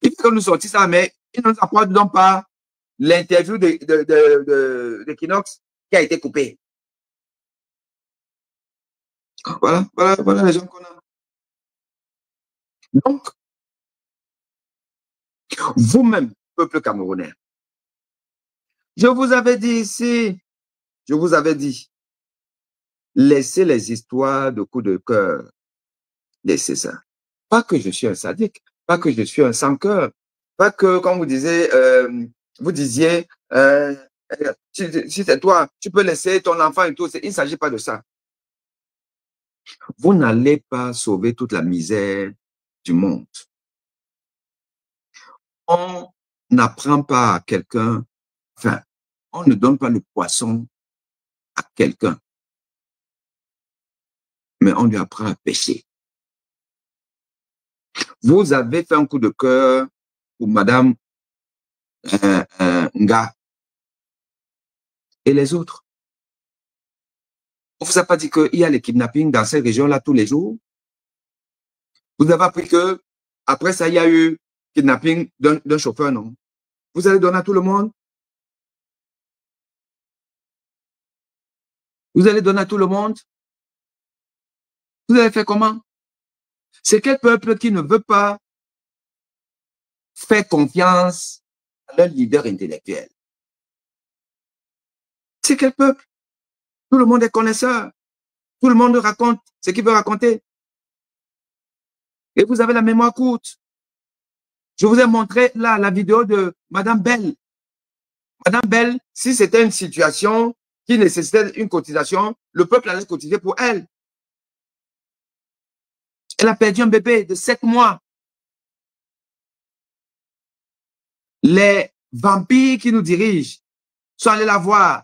Il que nous sortis ça, mais ils ne nous apportent donc pas l'interview de Kinox qui a été coupée. Voilà les gens qu'on a. Donc, vous-même, peuple camerounais, je vous avais dit ici, je vous avais dit, laissez les histoires de coups de cœur, laissez ça. Pas que je suis un sadique, pas que je suis un sans-cœur, pas que, comme vous disiez, si c'est toi, tu peux laisser ton enfant et tout. Il ne s'agit pas de ça. Vous n'allez pas sauver toute la misère du monde. On n'apprend pas à quelqu'un, enfin, on ne donne pas le poisson à quelqu'un, mais on lui apprend à pêcher. Vous avez fait un coup de cœur pour Madame Nga et les autres. On ne vous a pas dit qu'il y a les kidnappings dans cette région-là tous les jours. Vous avez appris que après ça, il y a eu kidnapping d'un chauffeur, non? Vous allez donner à tout le monde? Vous allez donner à tout le monde? Vous allez faire comment? C'est quel peuple qui ne veut pas faire confiance à leur leader intellectuel? C'est quel peuple? Tout le monde est connaisseur. Tout le monde raconte ce qu'il veut raconter. Et vous avez la mémoire courte. Je vous ai montré là la vidéo de Madame Bell. Madame Bell, si c'était une situation qui nécessitait une cotisation, le peuple allait cotiser pour elle. Elle a perdu un bébé de 7 mois. Les vampires qui nous dirigent sont allés la voir.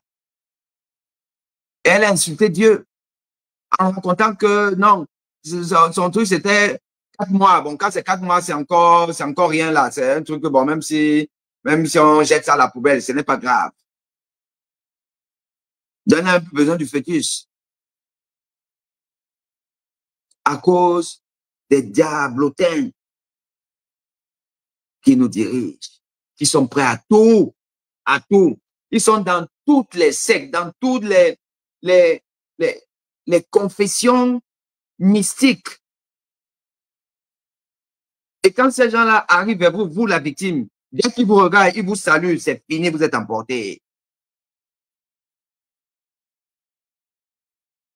Et elle a insulté Dieu en racontant que non, son truc c'était 4 mois. Bon, quand c'est 4 mois, c'est encore rien là. C'est un truc que bon, même si on jette ça à la poubelle, ce n'est pas grave. On a besoin du fœtus. À cause des diablotins qui nous dirigent, qui sont prêts à tout. Ils sont dans toutes les sectes, dans toutes les confessions mystiques. Et quand ces gens-là arrivent vers vous, vous la victime, dès qu'ils vous regardent, ils vous saluent, c'est fini, vous êtes emporté.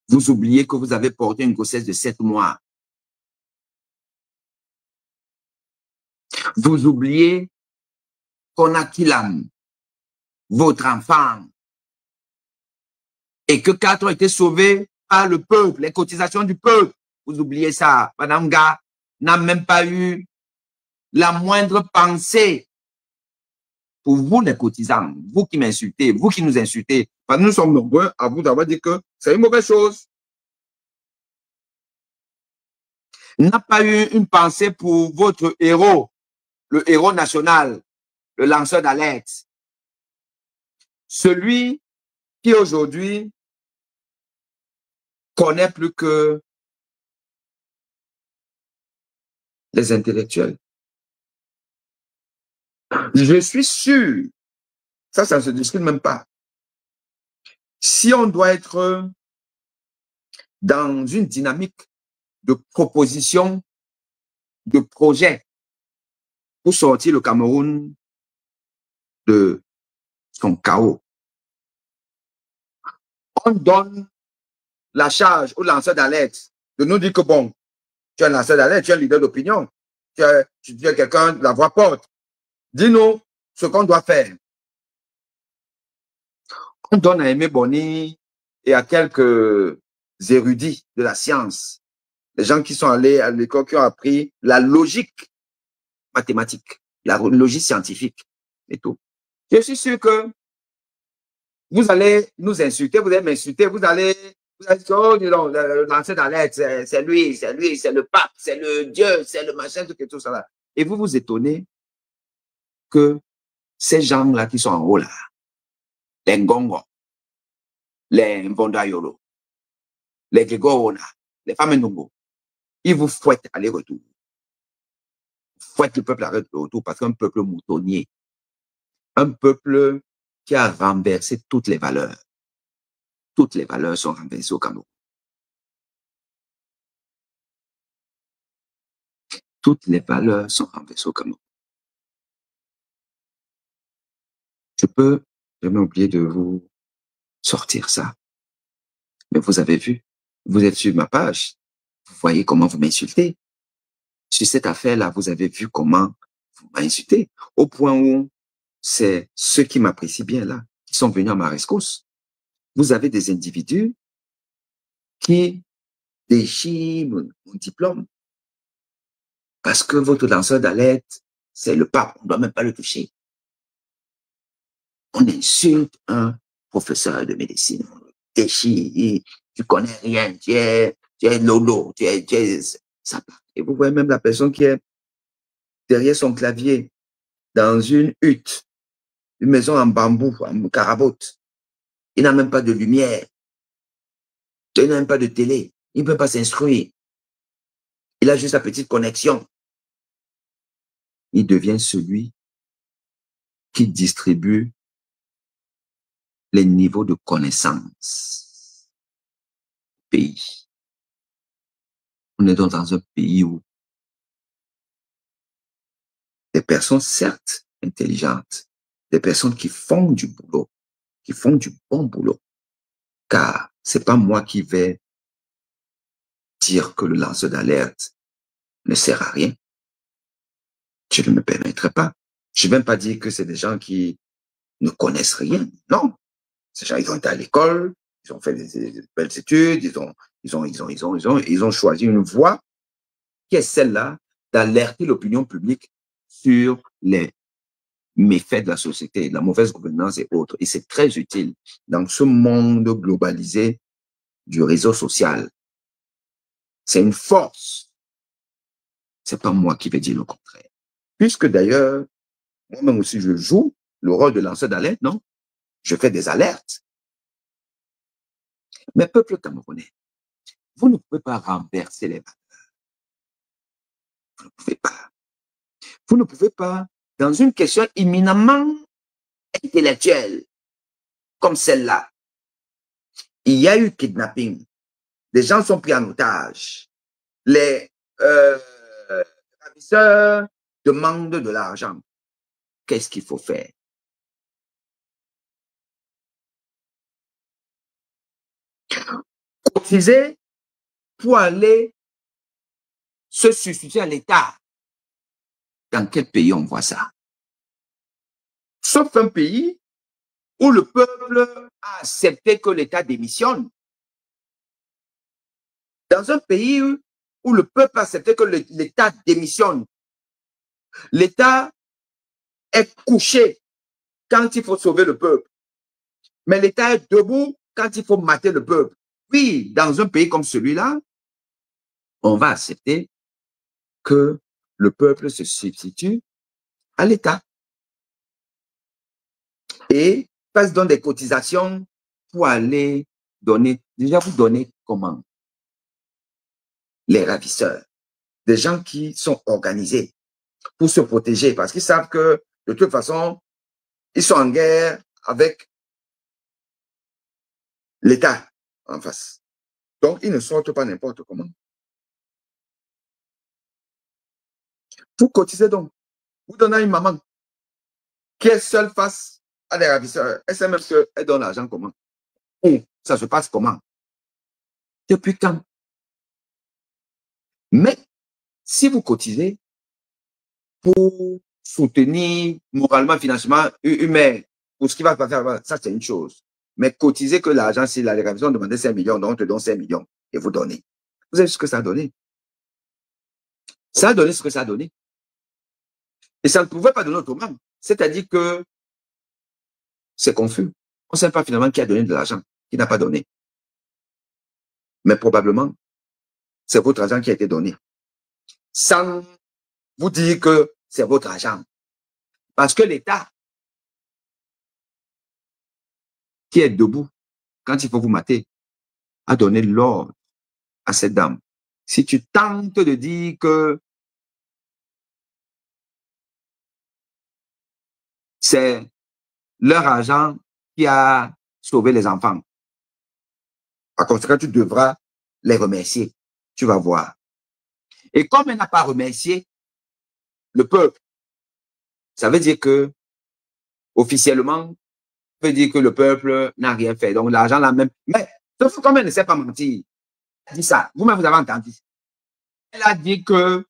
Vous oubliez que vous avez porté une grossesse de 7 mois. Vous oubliez qu'on a qui l'âme, votre enfant, et que 4 ont été sauvés par le peuple, les cotisations du peuple. Vous oubliez ça. Madame Ga n'a même pas eu la moindre pensée pour vous les cotisants, vous qui m'insultez, vous qui nous insultez. Parce que nous sommes nombreux à vous d'avoir dit que c'est une mauvaise chose. N'a pas eu une pensée pour votre héros, le héros national, le lanceur d'alerte. Celui qui aujourd'hui connaît plus que les intellectuels. Je suis sûr, ça ne se discute même pas. Si on doit être dans une dynamique de proposition, de projet pour sortir le Cameroun de son chaos, on donne la charge au lanceur d'alerte de nous dire que bon, tu es un lanceur d'alerte, tu es un leader d'opinion, tu es quelqu'un de la voix porte. Dis-nous ce qu'on doit faire. On donne à Aimé Boni et à quelques érudits de la science, les gens qui sont allés à l'école, qui ont appris la logique mathématique, la logique scientifique et tout. Je suis sûr que vous allez nous insulter, vous allez m'insulter, vous allez dire, oh, le lanceur d'alerte, c'est lui, c'est le pape, c'est le Dieu, c'est le machin, tout ça là. Et vous vous étonnez que ces gens-là qui sont en haut là, les Ngongo, les Mbondayolo, les Gregorona, les femmes Ndongo, ils vous fouettent aller-retour. faut que le peuple arrête le retour parce qu'un peuple moutonnier, un peuple qui a renversé toutes les valeurs sont renversées au Cameroun. Toutes les valeurs sont renversées au Cameroun. Je peux jamais oublier de vous sortir ça. Mais vous avez vu, vous êtes sur ma page, vous voyez comment vous m'insultez. Sur cette affaire-là, vous avez vu comment vous m'insultez. Au point où c'est ceux qui m'apprécient bien là, qui sont venus à ma rescousse. Vous avez des individus qui déchirent mon diplôme parce que votre lanceur d'alerte, c'est le pape, on ne doit même pas le toucher. On insulte un professeur de médecine, on le déchire, tu connais rien, tu es lolo, tu es ça. Et vous voyez même la personne qui est derrière son clavier, dans une hutte, une maison en bambou, en carabote. Il n'a même pas de lumière. Il n'a même pas de télé. Il ne peut pas s'instruire. Il a juste sa petite connexion. Il devient celui qui distribue les niveaux de connaissance au pays. On est donc dans un pays où des personnes, certes intelligentes, des personnes qui font du boulot, qui font du bon boulot, car c'est pas moi qui vais dire que le lanceur d'alerte ne sert à rien. Je ne me permettrai pas. Je ne vais même pas dire que c'est des gens qui ne connaissent rien. Non. Ces gens, ils ont été à l'école, ils ont fait des belles études, ils ont choisi une voie qui est celle-là d'alerter l'opinion publique sur les méfaits de la société, la mauvaise gouvernance et autres. Et c'est très utile dans ce monde globalisé du réseau social. C'est une force. C'est pas moi qui vais dire le contraire. Puisque d'ailleurs, moi-même aussi, je joue le rôle de lanceur d'alerte, non? Je fais des alertes. Mais peuple camerounais, vous ne pouvez pas renverser les valeurs. Vous ne pouvez pas. Vous ne pouvez pas, dans une question éminemment intellectuelle, comme celle-là, il y a eu kidnapping. Des gens sont pris en otage. Les ravisseurs demandent de l'argent. Qu'est-ce qu'il faut faire? Cotiser pour aller se substituer à l'État. Dans quel pays on voit ça? Sauf un pays où le peuple a accepté que l'État démissionne. Dans un pays où le peuple a accepté que l'État démissionne, l'État est couché quand il faut sauver le peuple. Mais l'État est debout quand il faut mater le peuple. Oui, dans un pays comme celui-là, on va accepter que le peuple se substitue à l'État et passe dans des cotisations pour aller donner. Déjà, vous donnez comment? Les ravisseurs, des gens qui sont organisés pour se protéger parce qu'ils savent que de toute façon, ils sont en guerre avec l'État en face. Donc, ils ne sortent pas n'importe comment. Vous cotisez donc. Vous donnez à une maman qui est seule face à des ravisseurs. Elle sait même qu'elle donne l'argent comment? Et ça se passe comment? Depuis quand? Mais si vous cotisez pour soutenir moralement, financièrement une mère, pour ce qui va se passer, ça c'est une chose. Mais cotiser que l'argent, si la révision demandait 5 millions, donc on te donne 5 millions et vous donnez. Vous avez vu ce que ça a donné? Ça a donné ce que ça a donné. Et ça ne pouvait pas donner autrement. C'est-à-dire que c'est confus. On ne sait pas finalement qui a donné de l'argent, qui n'a pas donné. Mais probablement, c'est votre argent qui a été donné. Sans vous dire que c'est votre argent. Parce que l'État, qui est debout, quand il faut vous mater, a donné l'ordre à cette dame. Si tu tentes de dire que c'est leur argent qui a sauvé les enfants. Par conséquent, tu devras les remercier. Tu vas voir. Et comme elle n'a pas remercié le peuple, ça veut dire que, officiellement, ça veut dire que le peuple n'a rien fait. Donc, l'argent l'a même... Mais, sauf comme elle ne sait pas mentir. Elle dit ça. Vous-même, vous avez entendu. Elle a dit que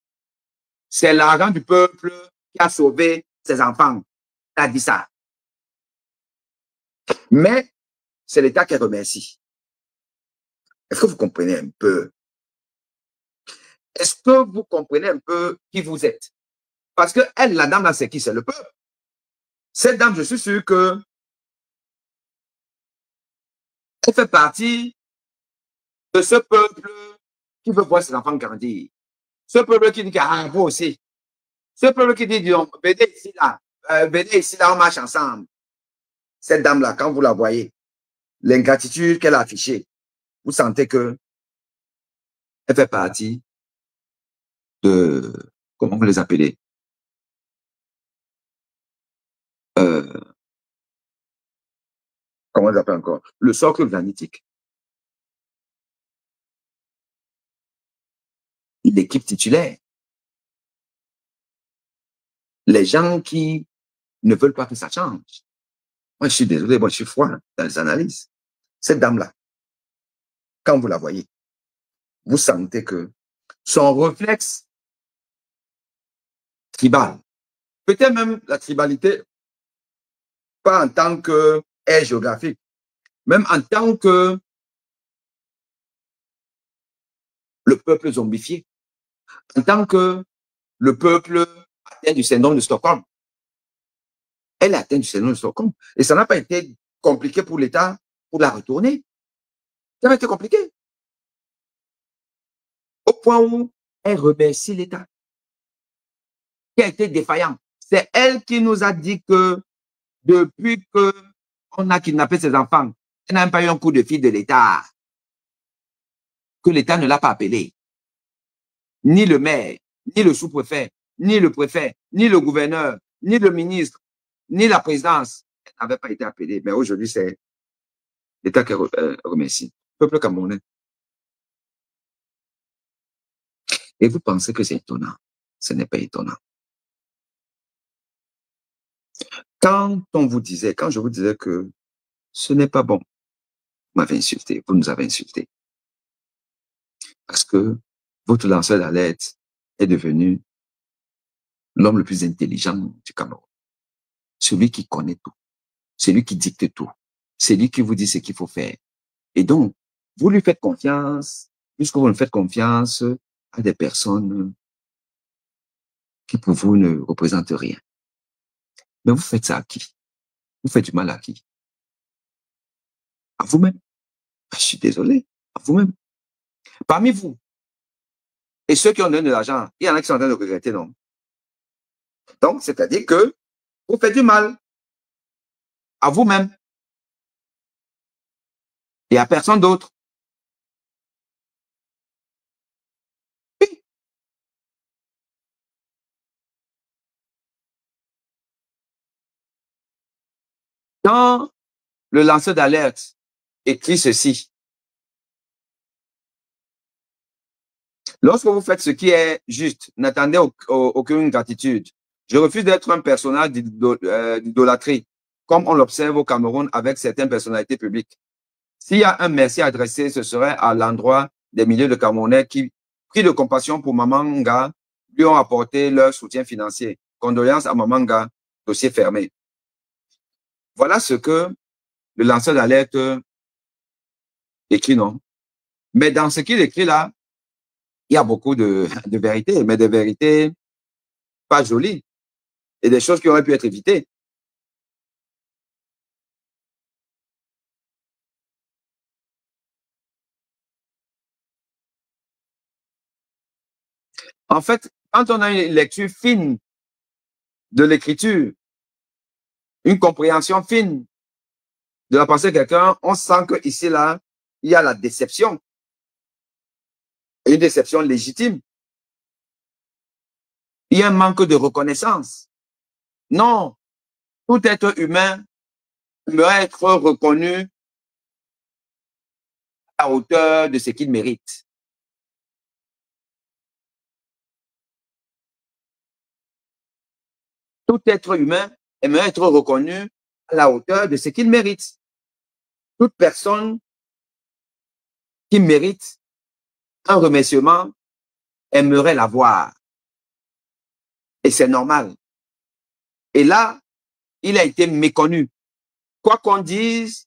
c'est l'argent du peuple qui a sauvé ses enfants. Elle a dit ça. Mais, c'est l'État qui remercie. Est-ce que vous comprenez un peu? Est-ce que vous comprenez un peu qui vous êtes? Parce que elle, la dame là, c'est qui? C'est le peuple. Cette dame, je suis sûr que elle fait partie de ce peuple qui veut voir ses enfants grandir. Ce peuple qui dit qu'il y a vous aussi. Ce peuple qui dit, venez ici là, on marche ensemble. Cette dame-là, quand vous la voyez, l'ingratitude qu'elle a affichée, vous sentez que elle fait partie de, comment vous les appelez? Comment on les appelle encore? Le socle granitique. L'équipe titulaire. Les gens qui ne veulent pas que ça change. Moi, je suis désolé, moi, je suis froid dans les analyses. Cette dame-là, quand vous la voyez, vous sentez que son réflexe tribal, peut-être même la tribalité, pas en tant que aire géographique, même en tant que le peuple zombifié, en tant que le peuple atteint du syndrome de Stockholm. Elle a atteint du syndrome de Stockholm. Et ça n'a pas été compliqué pour l'État pour la retourner. Ça n'a pas été compliqué. Au point où elle remercie l'État, qui a été défaillant. C'est elle qui nous a dit que depuis qu'on a kidnappé ses enfants, elle n'a même pas eu un coup de fil de l'État. Que l'État ne l'a pas appelé. Ni le maire, ni le sous-préfet, ni le préfet, ni le gouverneur, ni le ministre, ni la présidence. Elle n'avait pas été appelée. Mais aujourd'hui, c'est l'État qui remercie. Peuple camerounais. Et vous pensez que c'est étonnant. Ce n'est pas étonnant. Quand je vous disais que ce n'est pas bon, vous m'avez insulté, vous nous avez insulté. Parce que votre lanceur d'alerte est devenu l'homme le plus intelligent du Cameroun. Celui qui connaît tout. Celui qui dicte tout. Celui qui vous dit ce qu'il faut faire. Et donc, vous lui faites confiance, puisque vous ne faites confiance à des personnes qui pour vous ne représentent rien. Mais vous faites ça à qui? Vous faites du mal à qui? À vous-même. Je suis désolé. À vous-même. Parmi vous, et ceux qui ont donné de l'argent, il y en a qui sont en train de regretter, non? Donc, c'est-à-dire que vous faites du mal à vous-même et à personne d'autre. Oui. Quand le lanceur d'alerte écrit ceci, lorsque vous faites ce qui est juste, n'attendez aucune gratitude. Je refuse d'être un personnage d'idolâtrie, comme on l'observe au Cameroun avec certaines personnalités publiques. S'il y a un merci adressé, ce serait à l'endroit des milliers de Camerounais qui, pris de compassion pour Maman Nga, lui ont apporté leur soutien financier. Condoléances à Maman Nga, dossier fermé. Voilà ce que le lanceur d'alerte écrit, non? Mais dans ce qu'il écrit là, il y a beaucoup de vérités, mais des vérités pas jolies et des choses qui auraient pu être évitées. En fait, quand on a une lecture fine de l'écriture, une compréhension fine de la pensée de quelqu'un, on sent que ici là, il y a la déception. Une déception légitime. Il y a un manque de reconnaissance. Non, Tout être humain aimerait être reconnu à la hauteur de ce qu'il mérite. Tout être humain aimerait être reconnu à la hauteur de ce qu'il mérite. Toute personne qui mérite un remerciement aimerait l'avoir. Et c'est normal. Et là, il a été méconnu. Quoi qu'on dise,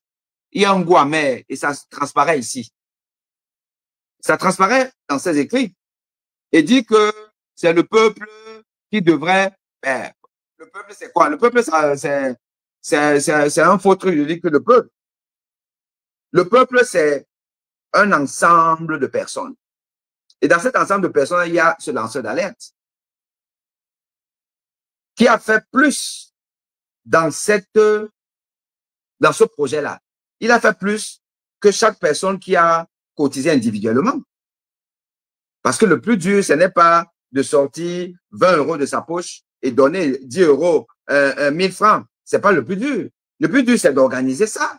il y a un goût amer et ça transparaît ici. Ça transparaît dans ses écrits. Et dit que c'est le peuple qui devrait faire. Le peuple, c'est quoi? Le peuple, c'est un faux truc. Je dis que le peuple, c'est un ensemble de personnes. Et dans cet ensemble de personnes, il y a ce lanceur d'alerte qui a fait plus dans ce projet-là. Il a fait plus que chaque personne qui a cotisé individuellement. Parce que le plus dur, ce n'est pas de sortir 20 € de sa poche et donner 10 €, 1000 francs. Ce n'est pas le plus dur. Le plus dur, c'est d'organiser ça,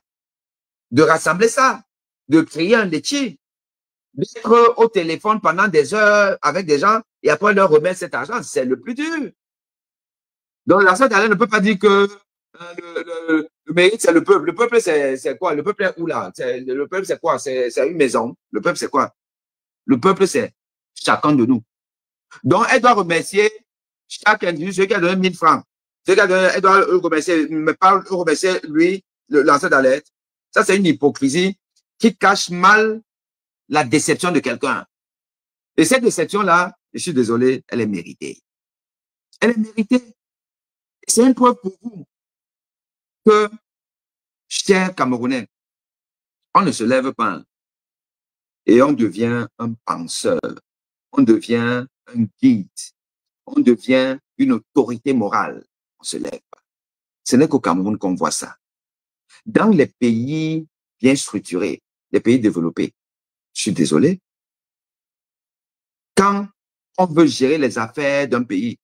de rassembler ça, de créer un laitier, d'être au téléphone pendant des heures avec des gens et après leur remettre cet argent. C'est le plus dur. Donc, la sorte ne peut pas dire que le mérite, c'est le peuple. Le peuple, c'est quoi? Le peuple est où là? Le peuple, c'est quoi? C'est une maison. Le peuple, c'est quoi? Le peuple, c'est chacun de nous. Donc, elle doit remercier chaque individu, celui qui a donné 1000 francs. Celui qui a donné, elle doit le remercier, mais pas le remercier lui, le lanceur d'alerte. Ça, c'est une hypocrisie qui cache mal la déception de quelqu'un. Et cette déception-là, je suis désolé, elle est méritée. Elle est méritée. C'est une preuve pour vous que, chers Camerounais, on ne se lève pas et on devient un penseur, on devient un guide, on devient une autorité morale. On se lève pas. Ce n'est qu'au Cameroun qu'on voit ça. Dans les pays bien structurés, les pays développés, je suis désolé, quand on veut gérer les affaires d'un pays,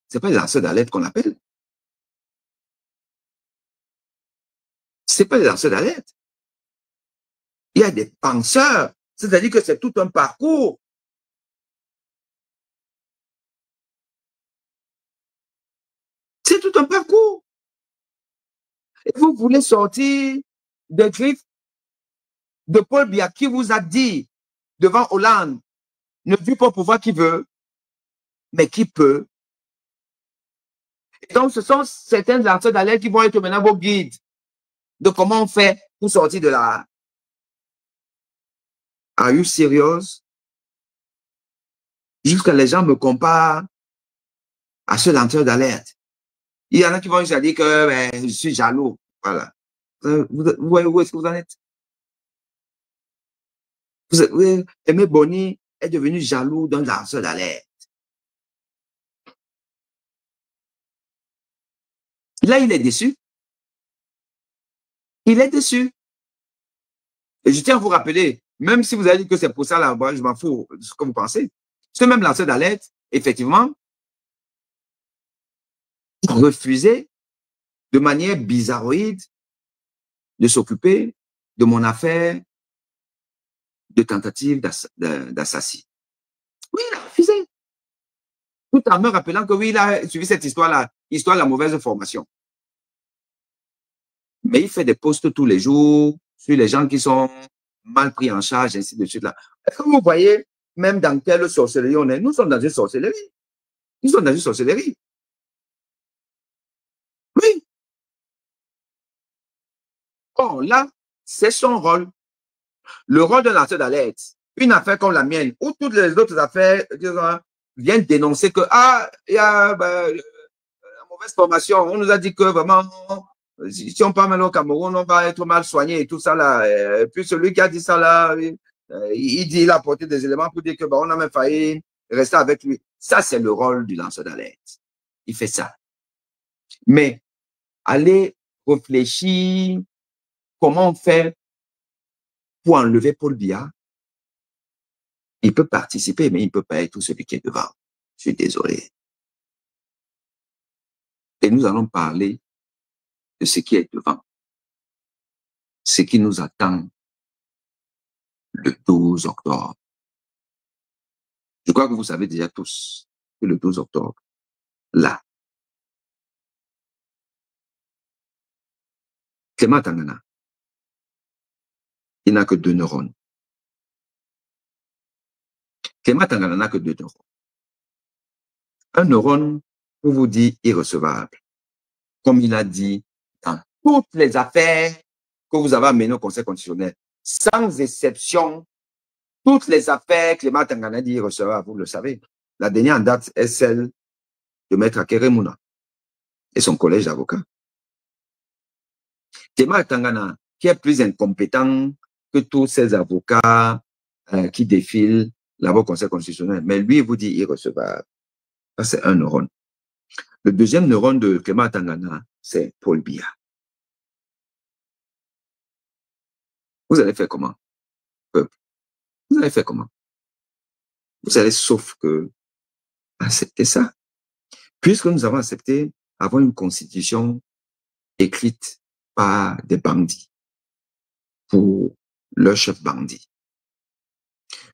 ce n'est pas les lanceurs d'alerte qu'on appelle. Ce n'est pas les lanceurs d'alerte. Il y a des penseurs, c'est-à-dire que c'est tout un parcours. C'est tout un parcours. Et vous voulez sortir des griffes de Paul Biya qui vous a dit devant Hollande, ne vit pas au pouvoir qui veut, mais qui peut. Et donc, ce sont certains lanceurs d'alerte qui vont être maintenant vos guides de comment on fait pour sortir de là. Are you serious? Jusqu'à les gens me comparent à ce lanceur d'alerte. Il y en a qui vont juste dire que je suis jaloux. Voilà. Où est-ce que vous en êtes? Aimé Boni est devenu jaloux d'un lanceur d'alerte. Là, il est déçu. Il est déçu. Et je tiens à vous rappeler, même si vous avez dit que c'est pour ça là-bas, je m'en fous de ce que vous pensez. Ce même lanceur d'alerte, effectivement, refusait de manière bizarroïde de s'occuper de mon affaire de tentative d'assassinat. Oui, il a refusé. Tout en me rappelant que oui, il a suivi cette histoire-là, histoire de la mauvaise formation. Mais il fait des posts tous les jours sur les gens qui sont mal pris en charge, ainsi de suite là. Est-ce que vous voyez, même dans quelle sorcellerie on est? Nous sommes dans une sorcellerie. Nous sommes dans une sorcellerie. Oui. Or, là, c'est son rôle. Le rôle d'un lanceur d'alerte. Une affaire comme la mienne, ou toutes les autres affaires viennent dénoncer que, il y a la mauvaise formation. On nous a dit que vraiment, si on part maintenant au Cameroun, on va être mal soigné et tout ça là. Et puis celui qui a dit ça là, il a apporté des éléments pour dire que on a même failli rester avec lui. Ça, c'est le rôle du lanceur d'alerte. Il fait ça. Mais allez réfléchir comment on fait pour enlever Paul Biya. Il peut participer, mais il ne peut pas être tout celui qui est devant. Je suis désolé. Et nous allons parler de ce qui est devant, ce qui nous attend le 12 octobre. Je crois que vous savez déjà tous que le 12 octobre, là, Clément Tangana, il n'a que 2 neurones. Clément Tangana n'a que 2 neurones. Un neurone, pour vous dire, irrecevable. Comme il a dit, dans toutes les affaires que vous avez amenées au Conseil constitutionnel, sans exception, toutes les affaires Clément Tangana dit irrecevable, vous le savez. La dernière en date est celle de Maître Akeremouna et son collège d'avocats. Clément Tangana, qui est plus incompétent que tous ces avocats qui défilent là-bas au Conseil constitutionnel, mais lui, il vous dit irrecevable. Ça, c'est un neurone. Le deuxième neurone de Clément Tangana, c'est Paul Biya. Vous allez faire comment, peuple? Vous allez faire comment? Vous allez, sauf que, accepter ça. Puisque nous avons accepté avoir une constitution écrite par des bandits pour leur chef bandit.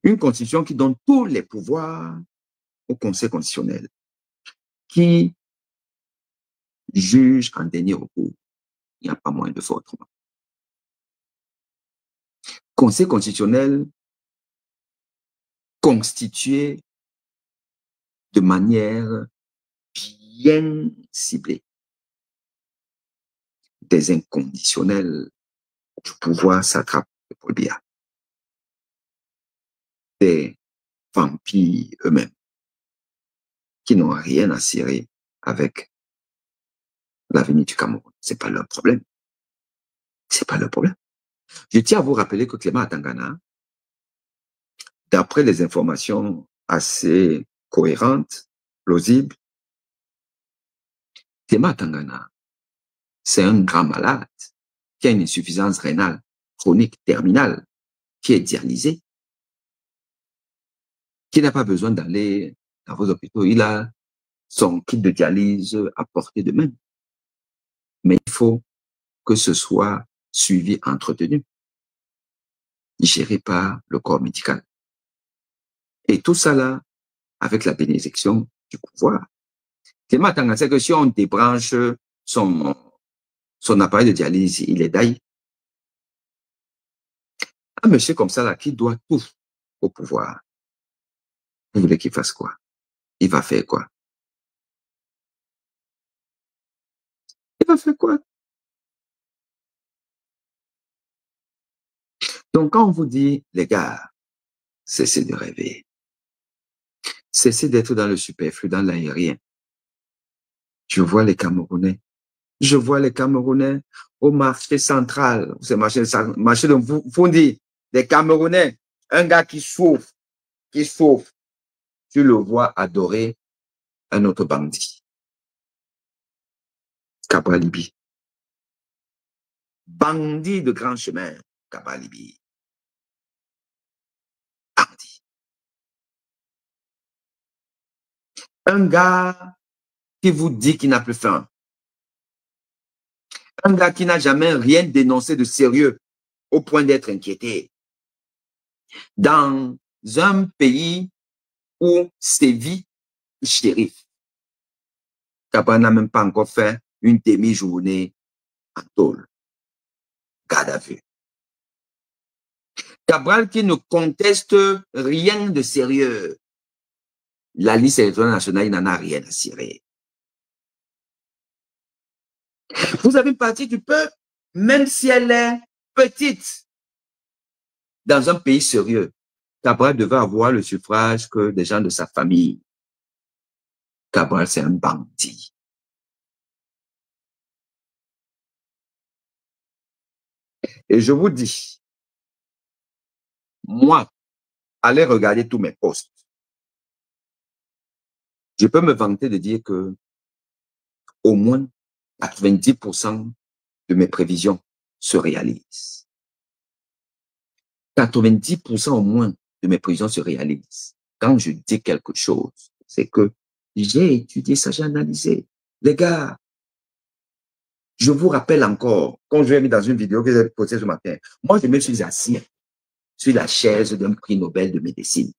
Une constitution qui donne tous les pouvoirs au Conseil constitutionnel, qui juge en dernier recours. Il n'y a pas moyen de faire autrement. Conseil constitutionnel constitué de manière bien ciblée. Des inconditionnels du pouvoir satrape de Paul Biya. Des vampires eux-mêmes qui n'ont rien à cirer avec l'avenir du Cameroun. C'est pas leur problème. C'est pas leur problème. Je tiens à vous rappeler que Clément Tangana, d'après les informations assez cohérentes, plausibles, Clément Tangana, c'est un grand malade qui a une insuffisance rénale chronique terminale, qui est dialysé, qui n'a pas besoin d'aller dans vos hôpitaux. Il a son kit de dialyse à portée de main. Mais il faut que ce soit suivi, entretenu, géré par le corps médical. Et tout ça là, avec la bénédiction du pouvoir. Clément Tangana, c'est que si on débranche son appareil de dialyse, il est daillé. Un monsieur comme ça là, qui doit tout au pouvoir, vous voulez qu'il fasse quoi? Il va faire quoi? Il va faire quoi? Donc quand on vous dit, les gars, cessez de rêver. Cessez d'être dans le superflu, dans l'aérien. Je vois les Camerounais. Je vois les Camerounais au marché central. C'est marché de Fundi. Les Camerounais, un gars qui souffre, tu le vois adorer un autre bandit. Cabral Libi. Bandit de grand chemin, Cabral Libi. Bandit. Un gars qui vous dit qu'il n'a plus faim. Un gars qui n'a jamais rien dénoncé de sérieux au point d'être inquiété. Dans un pays où sévit le shérif. Cabral n'a même pas encore fait une demi-journée en tôle. Garde à vue. Cabral qui ne conteste rien de sérieux. La liste électorale nationale, il n'en a rien à cirer. Vous avez une partie du peuple, même si elle est petite, dans un pays sérieux. Cabral devait avoir le suffrage que des gens de sa famille. Cabral, c'est un bandit. Et je vous dis, moi, allez regarder tous mes posts. Je peux me vanter de dire que au moins 90% de mes prévisions se réalisent. 90% au moins de mes prévisions se réalisent. Quand je dis quelque chose, c'est que j'ai étudié ça, j'ai analysé. Les gars, Je vous rappelle encore, quand je l'ai mis dans une vidéo que j'ai postée ce matin, moi, je me suis assis sur la chaise d'un prix Nobel de médecine.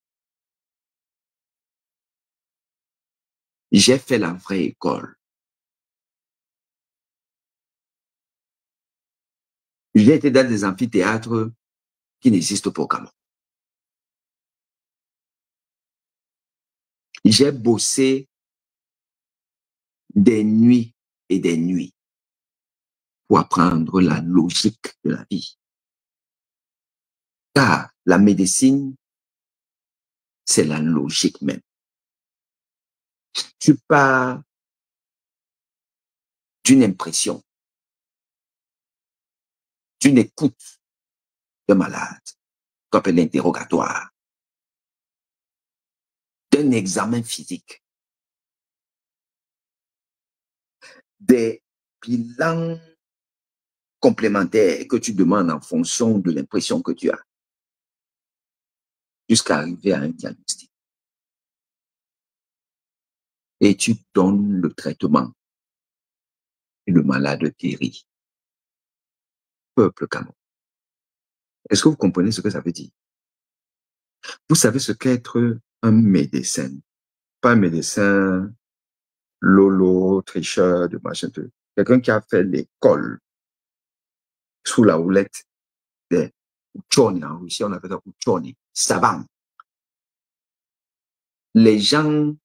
J'ai fait la vraie école. J'ai été dans des amphithéâtres qui n'existent pas au Cameroun. J'ai bossé des nuits et des nuits pour apprendre la logique de la vie. Car la médecine, c'est la logique même. Tu pars d'une impression, d'une écoute de malade, qu'on appelle l'interrogatoire, d'un examen physique, des bilans complémentaires que tu demandes en fonction de l'impression que tu as, jusqu'à arriver à un diagnostic. Et tu donnes le traitement. Et le malade guérit. Peuple Cameroun. Est-ce que vous comprenez ce que ça veut dire? Vous savez ce qu'être un médecin. Pas un médecin lolo, tricheur, de machin. Quelqu'un qui a fait l'école sous la houlette des Uchoni. En Russie, on appelle ça Uchoni. Savant. Les gens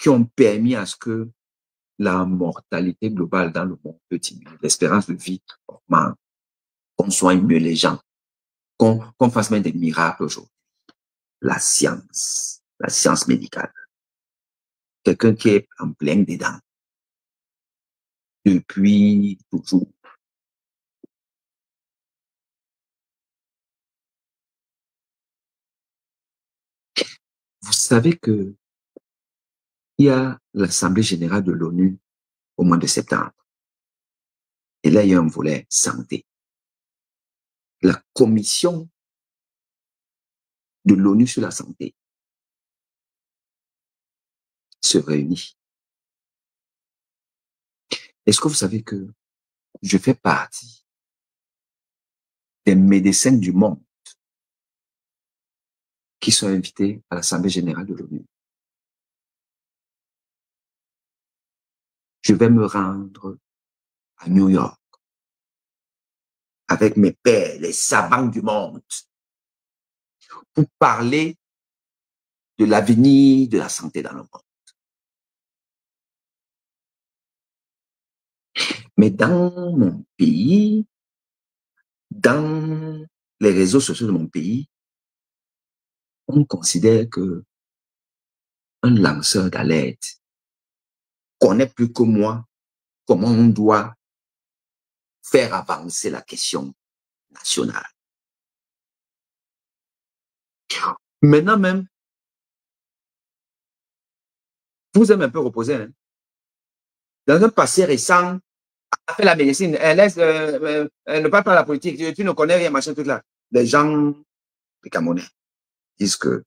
qui ont permis à ce que la mortalité globale dans le monde peut diminuer, l'espérance de vie augmente, qu'on soigne mieux les gens, qu'on fasse même des miracles aujourd'hui. La science médicale. Quelqu'un qui est en plein dedans depuis toujours. Vous savez que il y a l'Assemblée générale de l'ONU au mois de septembre. Et là, il y a un volet santé. La commission de l'ONU sur la santé se réunit. Est-ce que vous savez que je fais partie des médecins du monde qui sont invités à l'Assemblée générale de l'ONU? Je vais me rendre à New York avec mes pairs, les savants du monde, pour parler de l'avenir de la santé dans le monde. Mais dans mon pays, dans les réseaux sociaux de mon pays, on considère que un lanceur d'alerte connaît plus que moi comment on doit faire avancer la question nationale. Maintenant même, vous êtes un peu reposé. Hein? Dans un passé récent, elle a fait la médecine, elle ne parle pas de la politique, tu ne connais rien, machin, tout là. Les gens, les Camerounais, disent que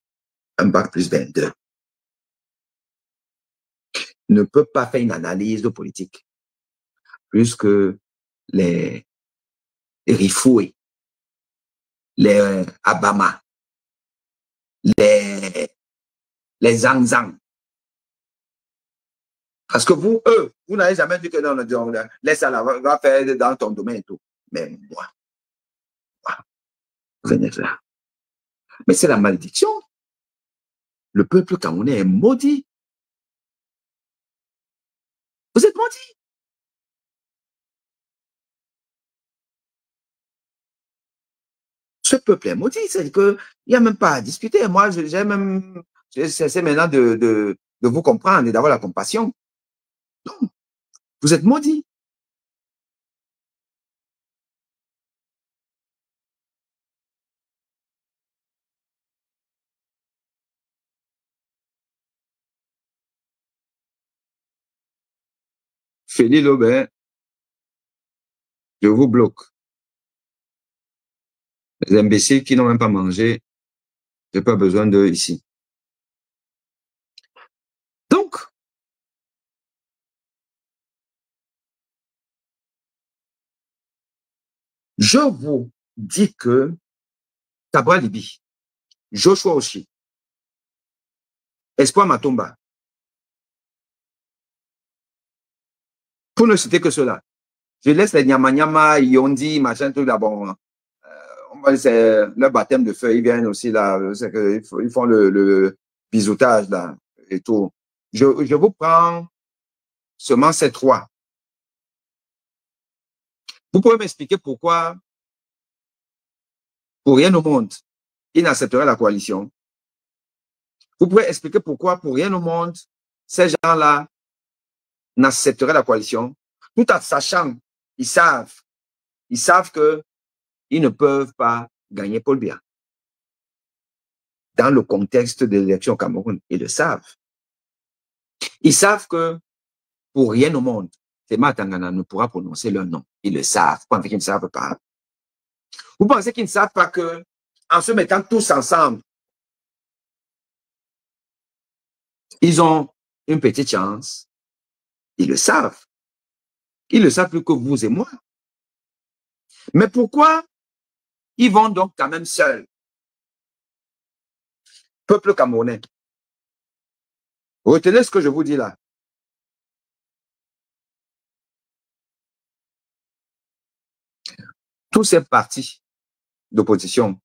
un bac plus 22 ne peut pas faire une analyse de politique, plus que les Rifoué, les Abama, les Zangzang. Parce que vous, eux, vous n'avez jamais dit que non, laisse ça là, va faire dans ton domaine et tout. Mais moi, venez là. Mais c'est la malédiction. Le peuple camerounais est maudit. Vous êtes maudits. Ce peuple est maudit. C'est-à-dire qu'il n'y a même pas à discuter. Moi, j'essaie maintenant de vous comprendre et d'avoir la compassion. Non, vous êtes maudits. Félix Lobin, je vous bloque. Les imbéciles qui n'ont même pas mangé, je n'ai pas besoin d'eux ici. Donc, Je vous dis que Tabra Libi, Joshua Oshi, Espoir Matomba, pour ne citer que cela, je laisse les Nyama, Yondi, machin, tout là, bon, c'est le baptême de feu, ils viennent aussi là, ils font le bisoutage là, et tout. Je vous prends seulement ces trois. Vous pouvez m'expliquer pourquoi, pour rien au monde, ils n'accepteraient la coalition. Vous pouvez expliquer pourquoi, pour rien au monde, ces gens-là n'accepteraient la coalition, tout en sachant, ils savent que ils ne peuvent pas gagner Paul Biya. Dans le contexte de l'élection au Cameroun, ils le savent. Ils savent que, pour rien au monde, Tema Tangana ne pourra prononcer leur nom. Ils le savent. Vous pensez qu'ils ne savent pas? Vous pensez qu'ils ne savent pas que, en se mettant tous ensemble, ils ont une petite chance? Ils le savent. Ils le savent plus que vous et moi. Mais pourquoi ils vont donc quand même seuls? Peuple camerounais. Retenez ce que je vous dis là. Tous ces partis d'opposition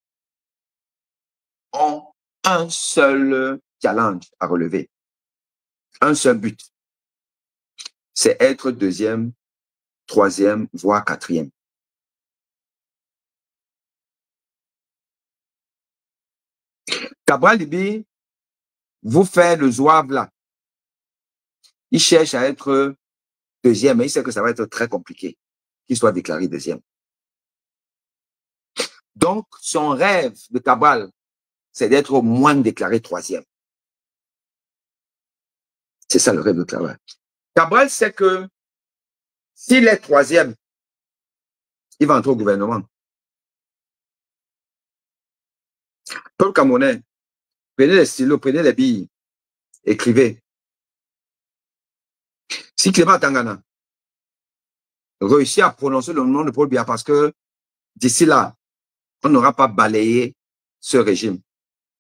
ont un seul challenge à relever. Un seul but. C'est être deuxième, troisième, voire quatrième. Cabral Libi vous fait le zouave là. Il cherche à être deuxième, mais il sait que ça va être très compliqué qu'il soit déclaré deuxième. Donc, son rêve de Cabral, c'est d'être au moins déclaré troisième. C'est ça le rêve de Cabral. Cabral sait que s'il est troisième, il va entrer au gouvernement. Peuple camerounais, prenez les stylos, prenez les billes, écrivez. Si Clément Tangana réussit à prononcer le nom de Paul Biya, parce que d'ici là, on n'aura pas balayé ce régime.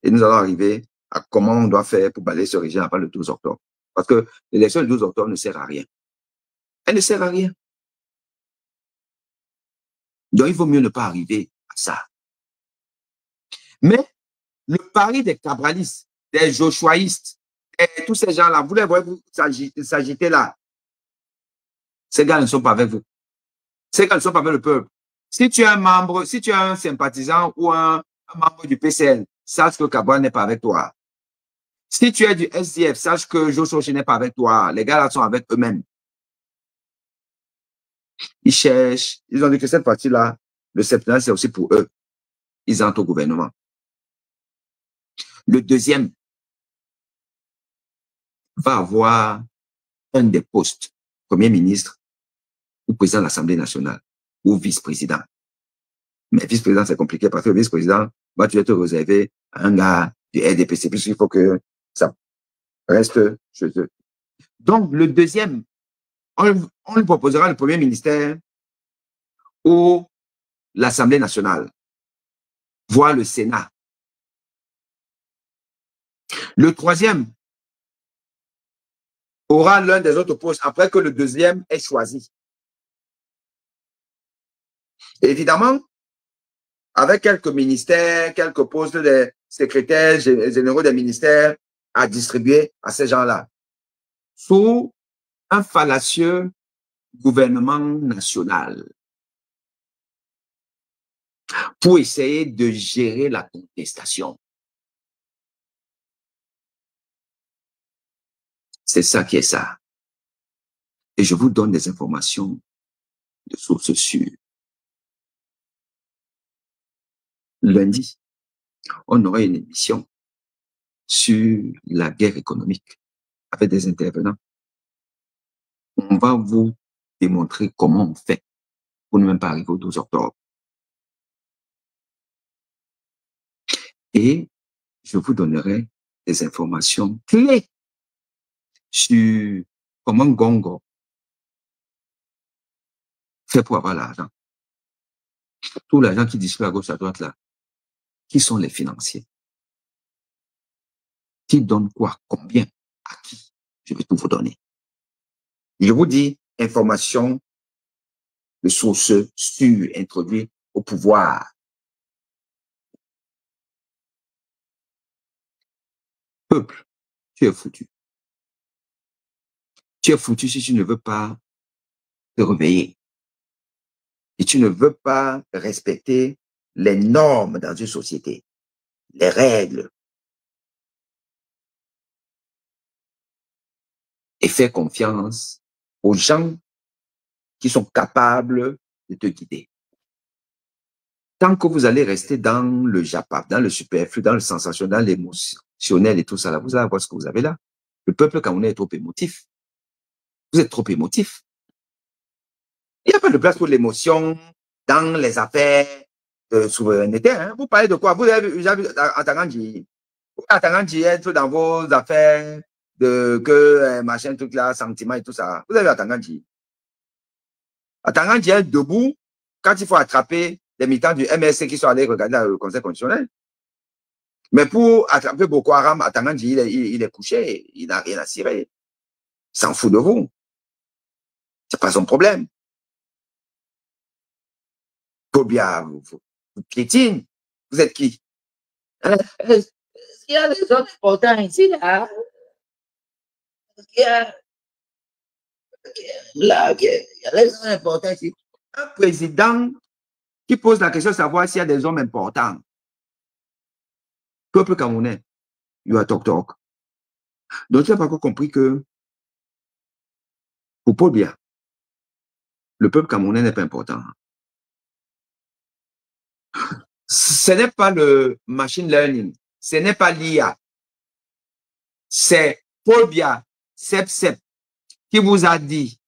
Et nous allons arriver à comment on doit faire pour balayer ce régime après le 12 octobre. Parce que l'élection du 12 octobre ne sert à rien. Elle ne sert à rien. Donc, il vaut mieux ne pas arriver à ça. Mais le pari des cabralistes, des joshuaïstes, et tous ces gens-là, vous les voyez s'agiter là. Ces gars ne sont pas avec vous. Ces gars ne sont pas avec le peuple. Si tu es un membre, si tu es un sympathisant ou un membre du PCN, sache que Cabral n'est pas avec toi. Si tu es du SDF, sache que Joshua n'est pas avec toi. Les gars là sont avec eux-mêmes. Ils cherchent, ils ont dit que cette partie-là, le septembre, c'est aussi pour eux. Ils entrent au gouvernement. Le deuxième va avoir un des postes, Premier ministre ou président de l'Assemblée nationale ou vice-président. Mais vice-président, c'est compliqué parce que le vice-président va toujours être réservé à un gars du RDPC, puisqu'il faut que ça reste chez eux. Donc, le deuxième, on lui proposera le premier ministère ou l'Assemblée nationale, voire le Sénat. Le troisième aura l'un des autres postes après que le deuxième ait choisi. Évidemment, avec quelques ministères, quelques postes de secrétaires généraux des ministères à distribuer à ces gens-là, sous un fallacieux gouvernement national, pour essayer de gérer la contestation. C'est ça qui est ça. Et je vous donne des informations de sources sûres. Lundi, on aura une émission sur la guerre économique avec des intervenants. On va vous démontrer comment on fait pour ne même pas arriver au 12 octobre. Et je vous donnerai des informations clés sur comment Gongo fait pour avoir l'argent. Tout l'argent qui distribue à gauche, à droite, là, qui sont les financiers? Qui donne quoi? Combien? À qui? Je vais tout vous donner. Je vous dis, information de source sûre, introduite au pouvoir. Peuple, tu es foutu. Tu es foutu si tu ne veux pas te réveiller. Et tu ne veux pas respecter les normes dans une société, les règles. Et faire confiance aux gens qui sont capables de te guider. Tant que vous allez rester dans le japap, dans le superflu, dans le sensationnel, dans l'émotionnel et tout ça, là, vous allez voir ce que vous avez là. Le peuple camerounais est trop émotif. Vous êtes trop émotif. Il n'y a pas de place pour l'émotion dans les affaires de souveraineté. Hein. Vous parlez de quoi? Vous avez vu Atangandji être dans vos affaires de que machin, truc là, sentiment et tout ça. Vous avez vu Atangandji? Atangandji est debout quand il faut attraper les militants du MSC qui sont allés regarder le Conseil constitutionnel. Mais pour attraper Boko Haram, Atangandji, il est couché, il n'a rien à cirer. Il s'en fout de vous. C'est pas son problème. Pobia, vous piétine. Vous êtes qui? Il y a des hommes importants ici, là. Il y a des hommes importants ici. Un président qui pose la question de savoir s'il y a des hommes importants. Peuple camerounais, you are talk. Donc, tu n'as pas encore compris que pour Paul Biya, le peuple camerounais n'est pas important. Ce n'est pas le machine learning, ce n'est pas l'IA. C'est Paul Biya, Sep, qui vous a dit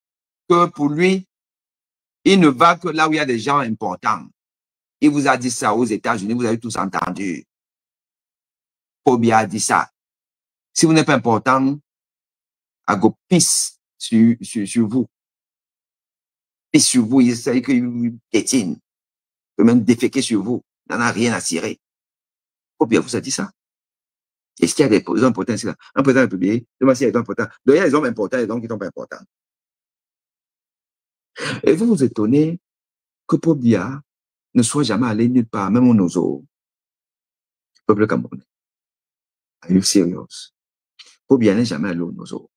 que pour lui, il ne va que là où il y a des gens importants. Il vous a dit ça aux États-Unis, vous avez tous entendu. Paul Biya a dit ça. Si vous n'êtes pas important, à go pisse sur vous. Pisse sur vous, il sait qu'il piétine. Il peut même déféquer sur vous. Il n'en a rien à cirer. Paul Biya vous a dit ça. Est-ce qu'il y a des hommes importants ici là? Un président de la République, demande s'il y a des hommes importants. Donc il y a des hommes importants et des hommes qui ne sont pas importants. Et vous vous étonnez que Paul Biya ne soit jamais allé nulle part, même au Nozo. Le peuple camerounais. Are you serious? Paul Biya n'est jamais allé au Nozo.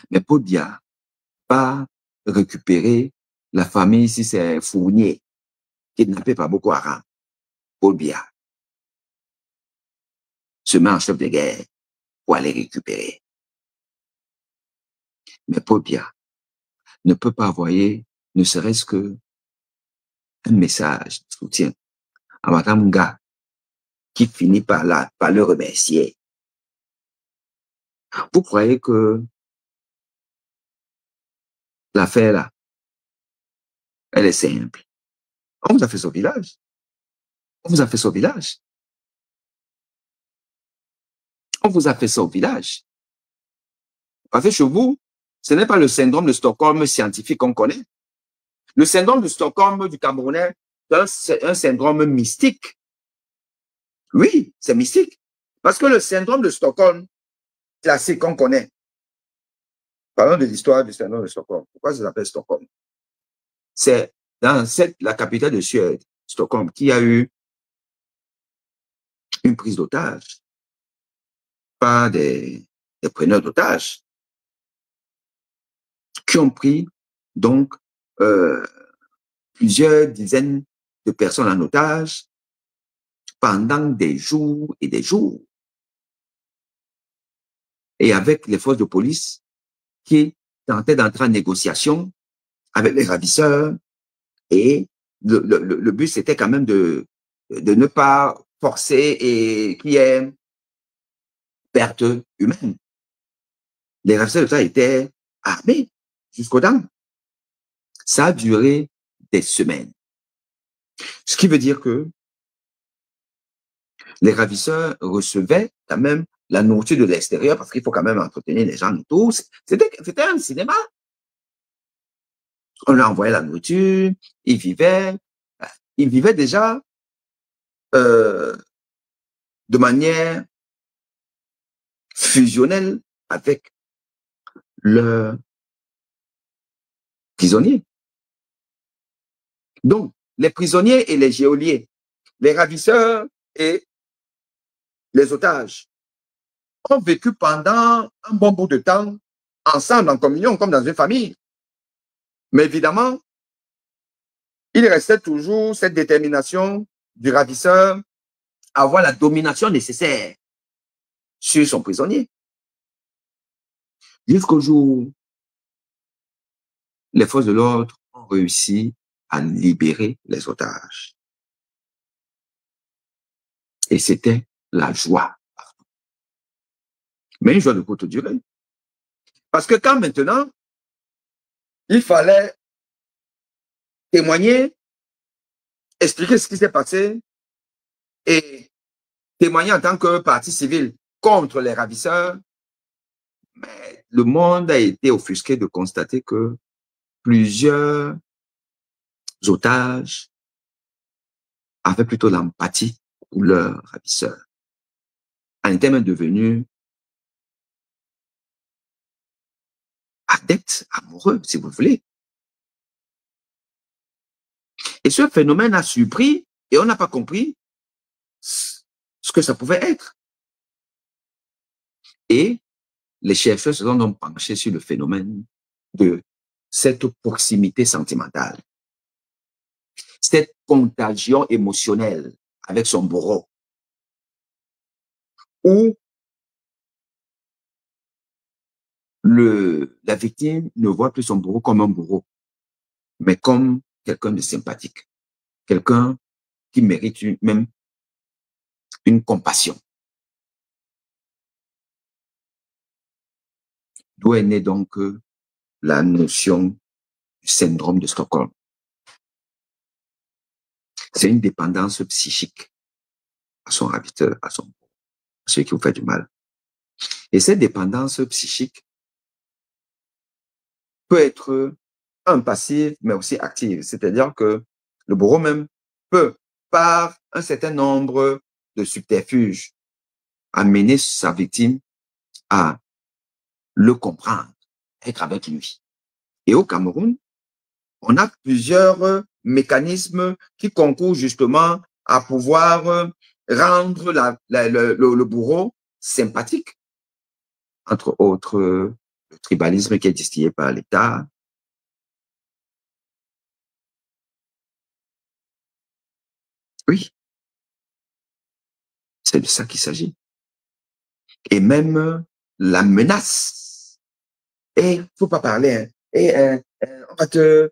Mais Paul Biya va récupérer la famille, si c'est Fournier, kidnappé par Boko Haram. Paul Biya se met en chef de guerre pour aller récupérer. Mais Paul Biya ne peut pas envoyer ne serait-ce que un message de soutien à Madame Nga qui finit par le remercier. Vous croyez que l'affaire là, elle est simple? On vous a fait son village. On vous a fait son village. On vous a fait son village. Parce que chez vous, ce n'est pas le syndrome de Stockholm scientifique qu'on connaît. Le syndrome de Stockholm du Camerounais, c'est un syndrome mystique. Oui, c'est mystique. Parce que le syndrome de Stockholm classique qu'on connaît. Parlons de l'histoire du syndrome de Stockholm. Pourquoi ça s'appelle Stockholm? C'est dans la capitale de Suède, Stockholm, qui a eu une prise d'otage par des preneurs d'otages qui ont pris donc plusieurs dizaines de personnes en otage pendant des jours et des jours. Et avec les forces de police qui tentaient d'entrer en négociation avec les ravisseurs. Et le but, c'était quand même de ne pas forcer et qu'il y ait perte humaine. Les ravisseurs de ça étaient armés jusqu'aux dents. Ça a duré des semaines. Ce qui veut dire que les ravisseurs recevaient quand même la nourriture de l'extérieur parce qu'il faut quand même entretenir les gens et tout. C'était un cinéma. On leur envoyait la nourriture, ils vivaient, ils vivaient déjà de manière fusionnelle avec leurs prisonniers. Donc, les prisonniers et les geôliers, les ravisseurs et les otages ont vécu pendant un bon bout de temps ensemble, en communion, comme dans une famille. Mais évidemment, il restait toujours cette détermination du ravisseur à avoir la domination nécessaire sur son prisonnier. Jusqu'au jour où les forces de l'ordre ont réussi à libérer les otages. Et c'était la joie. Mais une joie de courte durée. Parce que quand maintenant, il fallait témoigner, expliquer ce qui s'est passé et témoigner en tant que partie civile contre les ravisseurs, mais le monde a été offusqué de constater que plusieurs otages avaient plutôt l'empathie pour leurs ravisseurs. En étaient même devenus adeptes, amoureux, si vous voulez. Et ce phénomène a surpris et on n'a pas compris ce que ça pouvait être. Et les chercheurs se sont donc penchés sur le phénomène de cette proximité sentimentale, cette contagion émotionnelle avec son bourreau, où la victime ne voit plus son bourreau comme un bourreau, mais comme quelqu'un de sympathique, quelqu'un qui mérite même une compassion. D'où est née donc la notion du syndrome de Stockholm. C'est une dépendance psychique à son ravisseur, à celui qui vous fait du mal. Et cette dépendance psychique peut être passive, mais aussi active. C'est-à-dire que le bourreau même peut, par un certain nombre de subterfuges, amener sa victime à le comprendre, être avec lui. Et au Cameroun, on a plusieurs mécanismes qui concourent justement à pouvoir rendre le bourreau sympathique. Entre autres, le tribalisme qui est distillé par l'État. Oui, c'est de ça qu'il s'agit. Et même la menace. Et il ne faut pas parler. Hein. Et on va te...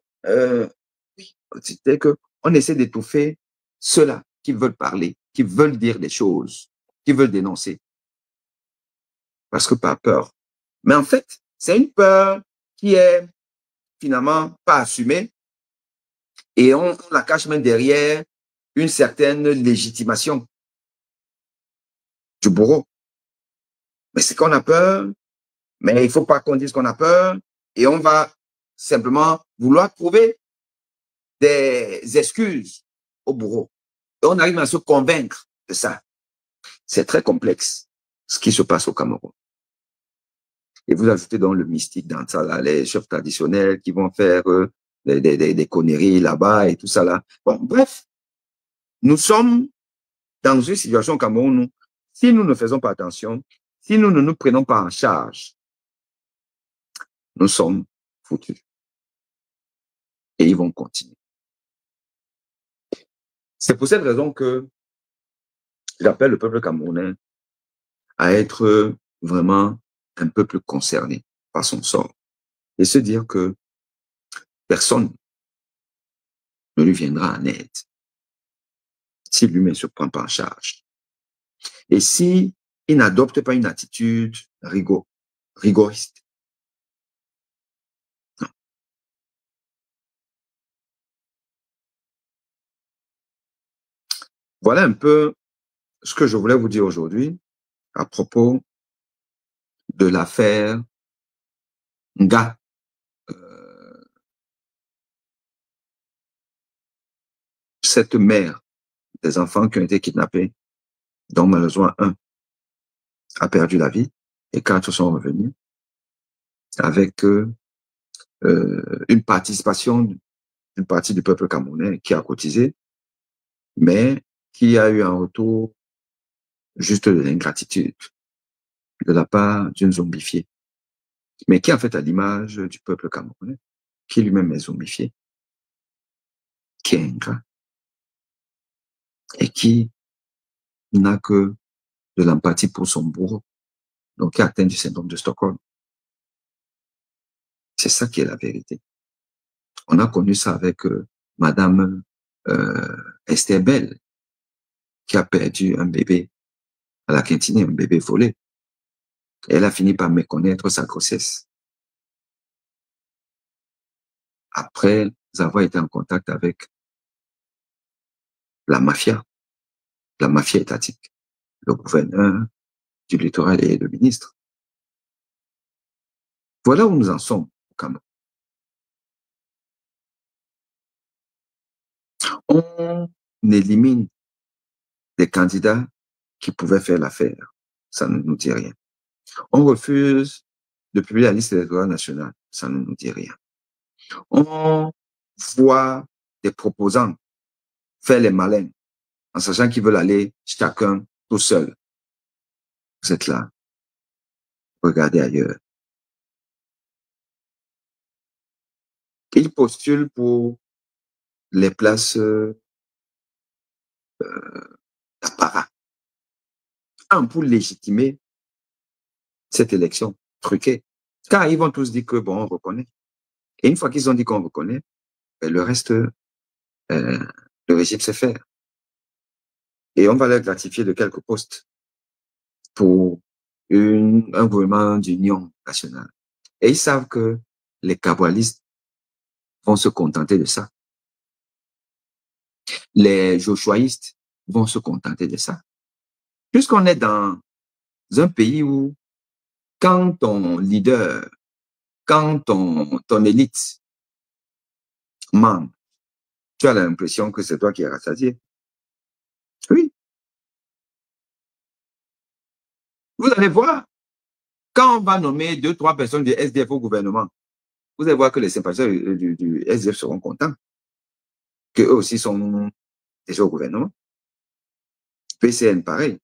oui, c'est qu'on essaie d'étouffer ceux-là qui veulent parler, qui veulent dire des choses, qui veulent dénoncer. Parce que par peur. Mais en fait, c'est une peur qui est finalement pas assumée et on la cache même derrière une certaine légitimation du bourreau. Mais c'est qu'on a peur, mais il ne faut pas qu'on dise qu'on a peur et on va simplement vouloir trouver des excuses au bourreau. Et on arrive à se convaincre de ça. C'est très complexe ce qui se passe au Cameroun. Et vous ajoutez donc le mystique dans ça, là, les chefs traditionnels qui vont faire des conneries là-bas et tout ça là. Bon, bref, nous sommes dans une situation au Cameroun où, si nous ne faisons pas attention, si nous ne nous prenons pas en charge, nous sommes foutus. Et ils vont continuer. C'est pour cette raison que j'appelle le peuple camerounais à être vraiment un peuple concerné par son sort et se dire que personne ne lui viendra en aide si lui-même ne se prend pas en charge. Et si il n'adopte pas une attitude rigoriste. Non. Voilà un peu ce que je voulais vous dire aujourd'hui à propos de l'affaire Nga. cette mère des enfants qui ont été kidnappés, dont malheureusement un a perdu la vie et 4 sont revenus avec une participation d'une partie du peuple camerounais qui a cotisé, mais qui a eu un retour juste de l'ingratitude de la part d'une zombifiée, mais qui en fait à l'image du peuple camerounais, qui lui-même est zombifié, qui est ingrat, et qui n'a que de l'empathie pour son bourreau, donc qui est atteint du syndrome de Stockholm. C'est ça qui est la vérité. On a connu ça avec Madame Esther Bell, qui a perdu un bébé à la Quintinée, un bébé volé. Elle a fini par méconnaître sa grossesse. Après avoir été en contact avec la mafia étatique, le gouverneur du littoral et le ministre. Voilà où nous en sommes au Cameroun. On élimine des candidats qui pouvaient faire l'affaire. Ça ne nous dit rien. On refuse de publier la liste électorale nationale. Ça ne nous dit rien. On voit des proposants faire les malins en sachant qu'ils veulent aller chacun tout seul. Vous êtes là. Regardez ailleurs. Ils postulent pour les places d'apparat. Pour légitimer cette élection truquée. Car ils vont tous dire que, bon, on reconnaît. Et une fois qu'ils ont dit qu'on reconnaît, ben, le reste, le régime sait faire. Et on va leur gratifier de quelques postes pour un gouvernement d'union nationale. Et ils savent que les cabalistes vont se contenter de ça. Les joshuaïstes vont se contenter de ça. Puisqu'on est dans un pays où, quand ton leader, quand ton élite ment, tu as l'impression que c'est toi qui es rassasié. Oui. Vous allez voir, quand on va nommer 2, 3 personnes du SDF au gouvernement, vous allez voir que les sympathisants du SDF seront contents, qu'eux aussi sont déjà au gouvernement. PCN, pareil.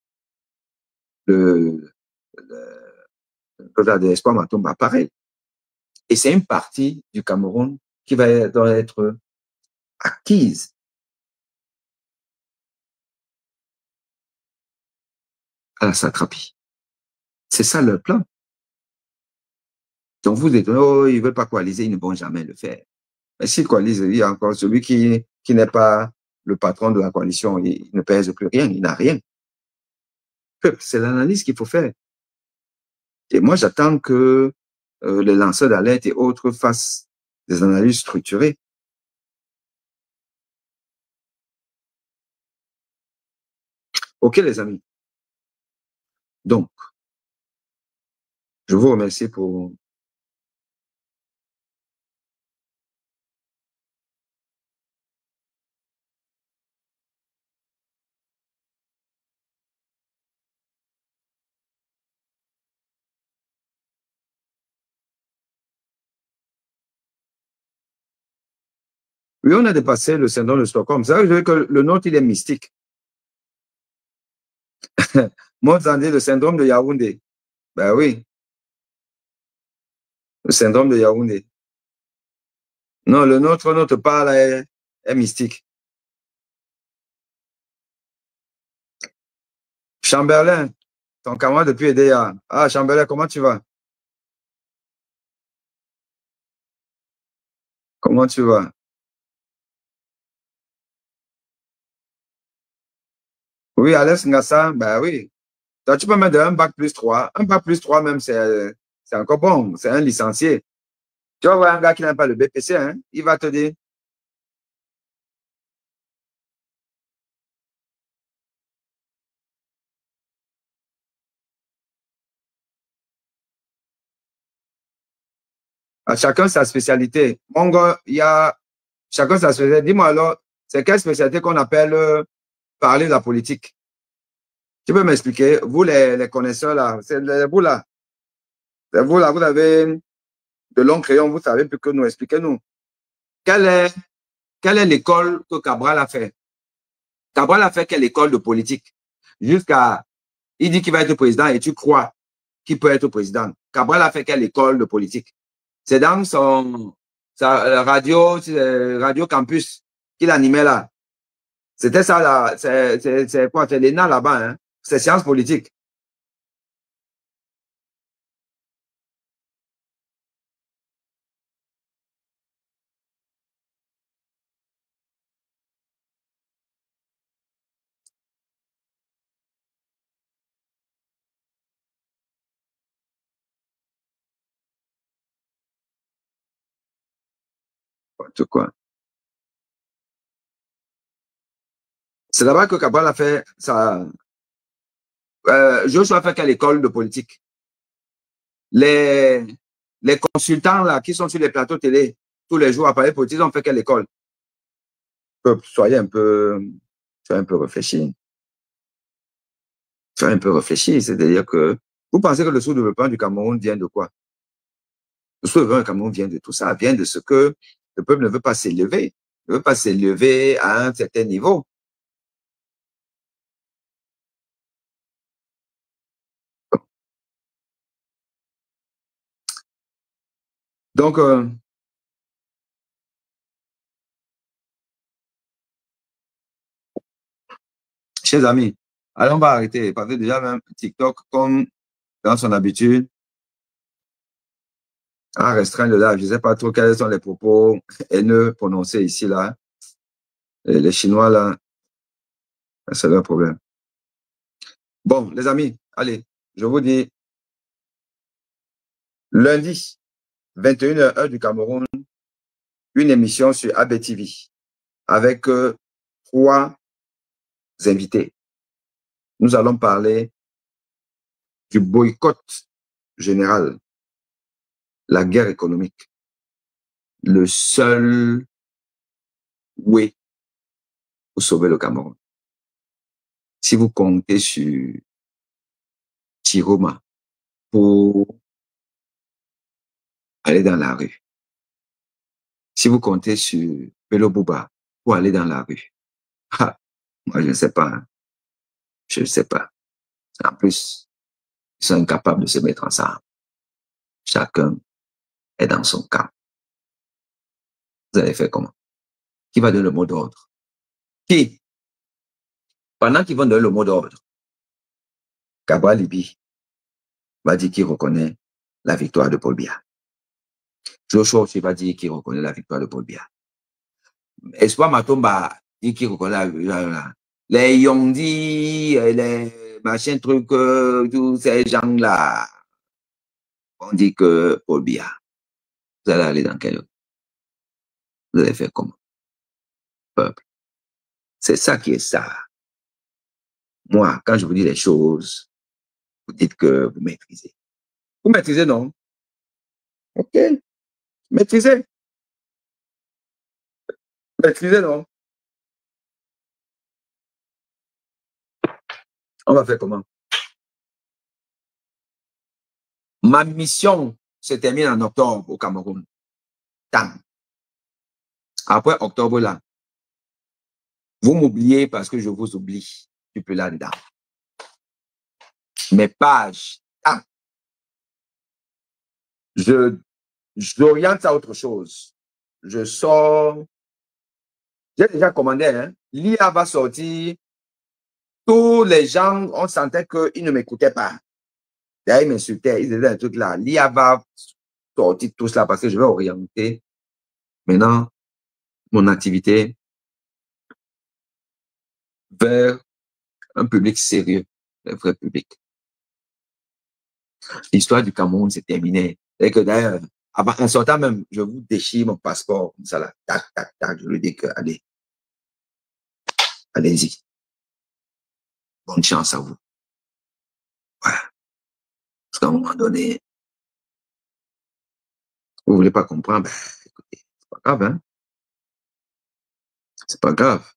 Le de l'espoir Matomba, pareil. Et c'est une partie du Cameroun qui va être acquise à la satrapie. C'est ça leur plan. Donc vous dites, oh, ils ne veulent pas coaliser, ils ne vont jamais le faire. Mais s'ils coalisent, il y a encore celui qui n'est pas le patron de la coalition, il ne pèse plus rien, il n'a rien. C'est l'analyse qu'il faut faire. Et moi, j'attends que les lanceurs d'alerte et autres fassent des analyses structurées. OK, les amis. Donc, je vous remercie pour oui, on a dépassé le syndrome de Stockholm. C'est vrai que je veux que le nôtre, il est mystique. Moi, vous en dites le syndrome de Yaoundé. Ben oui. Le syndrome de Yaoundé. Non, notre parle est mystique. Chamberlain, ton camarade depuis EDA. Ah, Chamberlain, comment tu vas? Comment tu vas? Oui, Alex Ngassa, ben oui. Donc, tu peux mettre un bac plus 3. Un bac plus 3 même, c'est encore bon. C'est un licencié. Tu vas voir un gars qui n'a pas le BPC, hein, il va te dire. À chacun sa spécialité. Mon gars, il y a chacun sa spécialité. Dis-moi alors, C'est quelle spécialité qu'on appelle parler de la politique? Tu peux m'expliquer, vous les connaisseurs là, c'est vous là, vous là, vous avez de longs crayons, vous savez plus que nous, expliquez-nous. Quelle est l'école que Cabral a fait? Cabral a fait quelle école de politique? Jusqu'à, il dit qu'il va être président et tu crois qu'il peut être président. Cabral a fait quelle école de politique? C'est dans sa radio campus qu'il animait là. C'était ça là, c'est quoi? C'est l'ENA là-bas, hein? C'est sciences politiques. Quoi. C'est là-bas que Cabral a fait ça. Joshua a fait quelle école de politique? Les consultants là qui sont sur les plateaux télé tous les jours à parler politique, ils ont fait quelle école? Soyez un peu réfléchi. Soyez un peu réfléchi, c'est-à-dire que vous pensez que le sous-développement du Cameroun vient de quoi? Le sous-développement du Cameroun vient de tout ça, vient de ce que le peuple ne veut pas s'élever, ne veut pas s'élever à un certain niveau. Donc, chers amis, allons, on va arrêter, parce que déjà même TikTok, comme dans son habitude, a restreint le live. Je ne sais pas trop quels sont les propos haineux prononcés ici, là. Et les Chinois, là, c'est leur problème. Bon, les amis, allez, je vous dis, lundi, 21h, heure du Cameroun, une émission sur ABTV avec 3 invités. Nous allons parler du boycott général, la guerre économique, le seul way pour sauver le Cameroun. Si vous comptez sur Tiroma pour aller dans la rue, si vous comptez sur Bello Bouba pour aller dans la rue, moi je ne sais pas, hein. Je ne sais pas. En plus, ils sont incapables de se mettre ensemble. Chacun est dans son camp. Vous allez faire comment? Qui va donner le mot d'ordre? Qui? Pendant qu'ils vont donner le mot d'ordre, Cabral Libi va dire qu'il reconnaît la victoire de Paul Biya. Joshua aussi va dire qu'il reconnaît la victoire de Paul Biya. Espoir Matomba dit qu'il reconnaît la victoire. Les Yondi, les machins trucs, tous ces gens-là, on dit que Paul Biya. Vous allez aller dans quel? Vous allez faire comment? Peuple. C'est ça qui est ça. Moi, quand je vous dis les choses, vous dites que vous maîtrisez. Vous maîtrisez, non? Ok. Maîtrisez. Maîtrisez, non? On va faire comment? Ma mission se termine en octobre au Cameroun. Tam. Après octobre, là, vous m'oubliez parce que je vous oublie. Tu peux là-dedans. Mes pages, tam. J'oriente à autre chose. Je sors. J'ai déjà commandé, hein. L'IA va sortir. Tous les gens, on sentait qu'ils ne m'écoutaient pas. D'ailleurs, ils m'insultaient, ils disaient un truc là. L'IA va sortir tout cela parce que je vais orienter maintenant mon activité vers un public sérieux, un vrai public. L'histoire du Cameroun, c'est terminé. Et que d'ailleurs, en sortant même, je vous déchire mon passeport, comme ça là, tac, tac, tac, je lui dis que, allez, allez-y. Bonne chance à vous. Voilà. Parce qu'à un moment donné, vous voulez pas comprendre, ben, écoutez, c'est pas grave, hein. C'est pas grave.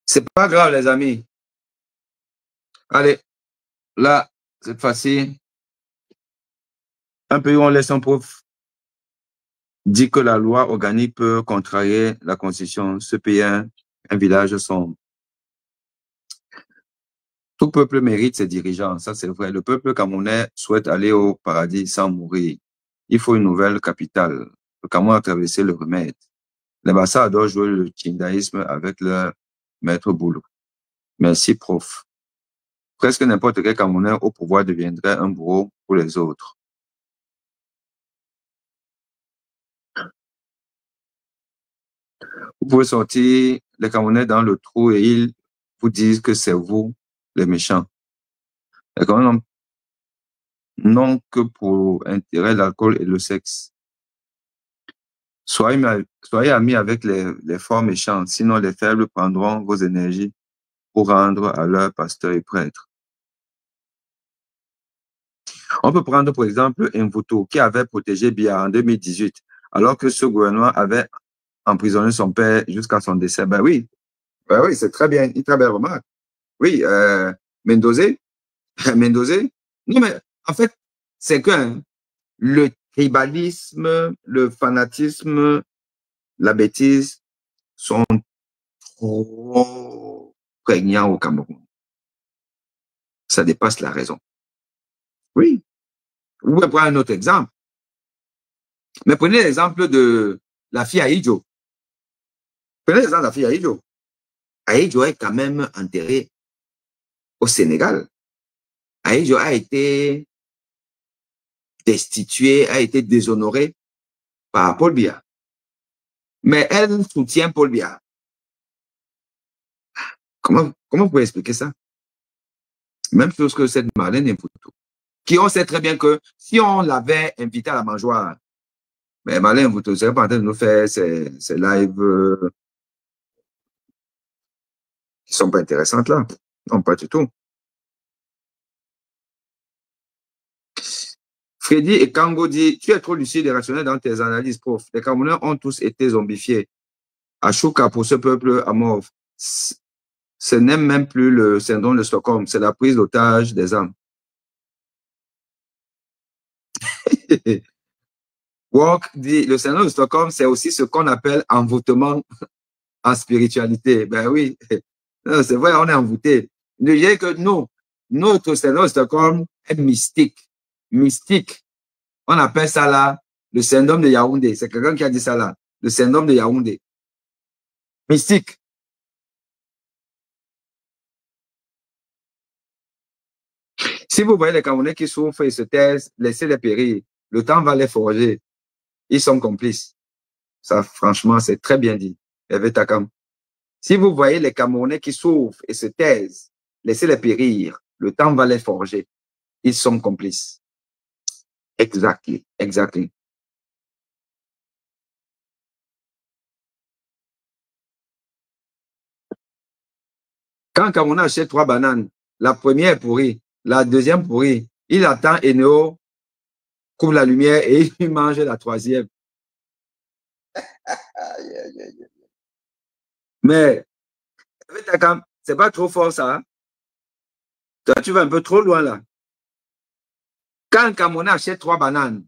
C'est pas grave, les amis. Allez, là, cette fois-ci, un pays où on laisse un prof dit que la loi organique peut contrarier la Constitution. Ce pays est un village sombre. Tout peuple mérite ses dirigeants, ça c'est vrai. Le peuple camerounais souhaite aller au paradis sans mourir. Il faut une nouvelle capitale. Le Cameroun a traversé le remède. Les Bassa adorent jouer le tchindaïsme avec leur maître boulot. Merci, prof. Presque n'importe quel Camerounais au pouvoir deviendrait un bourreau pour les autres. Vous pouvez sortir les Camerounais dans le trou et ils vous disent que c'est vous, les méchants. Les Camerounais n'ont que pour intérêt l'alcool et le sexe. Soyez amis avec les forts méchants, sinon les faibles prendront vos énergies pour rendre à leurs pasteurs et prêtres. On peut prendre pour exemple Mvuto qui avait protégé Biya en 2018, alors que ce gouvernement avait emprisonné son père jusqu'à son décès. Ben oui, c'est très bien, une très belle remarque. Oui, Mendoza, non mais en fait, c'est que le tribalisme, le fanatisme, la bêtise sont trop prégnants au Cameroun. Ça dépasse la raison. Oui. Vous pouvez prendre un autre exemple. Mais prenez l'exemple de la fille Aïdjo. Prenez l'exemple de la fille Aïdjo. Aïdjo est quand même enterrée au Sénégal. Aïdjo a été destituée, a été déshonorée par Paul Biya. Mais elle soutient Paul Biya. Comment vous pouvez expliquer ça? Même chose que cette Marlène Mvuto, qui on sait très bien que si on l'avait invitée à la mangeoire, mais Marlène Mvuto ne serait pas en train de nous faire ces lives qui ne sont pas intéressantes là. Non, pas du tout. Freddy et Kango dit, tu es trop lucide et rationnel dans tes analyses, prof. Les Camerounais ont tous été zombifiés. Ashoka pour ce peuple amorphe. Ce n'est même plus le syndrome de Stockholm, c'est la prise d'otage des âmes. Walk dit, le syndrome de Stockholm, c'est aussi ce qu'on appelle envoûtement en spiritualité. Ben oui, c'est vrai, on est envoûté. Ne dirait que nous, notre syndrome de Stockholm est mystique. Mystique. On appelle ça là le syndrome de Yaoundé. C'est quelqu'un qui a dit ça là. Le syndrome de Yaoundé. Mystique. Si vous voyez les Camerounais qui souffrent et se taisent, laissez-les périr. Le temps va les forger. Ils sont complices. Ça, franchement, c'est très bien dit. Si vous voyez les Camerounais qui souffrent et se taisent, laissez-les périr. Le temps va les forger. Ils sont complices. Exactly. Exactly. Quand un Camerounais achète 3 bananes, la première est pourrie, la deuxième pourrie, il attend Eneo, coupe la lumière et il mange la troisième. Mais, c'est pas trop fort ça. Hein? Toi, tu vas un peu trop loin là. Quand un Camerounais achète 3 bananes,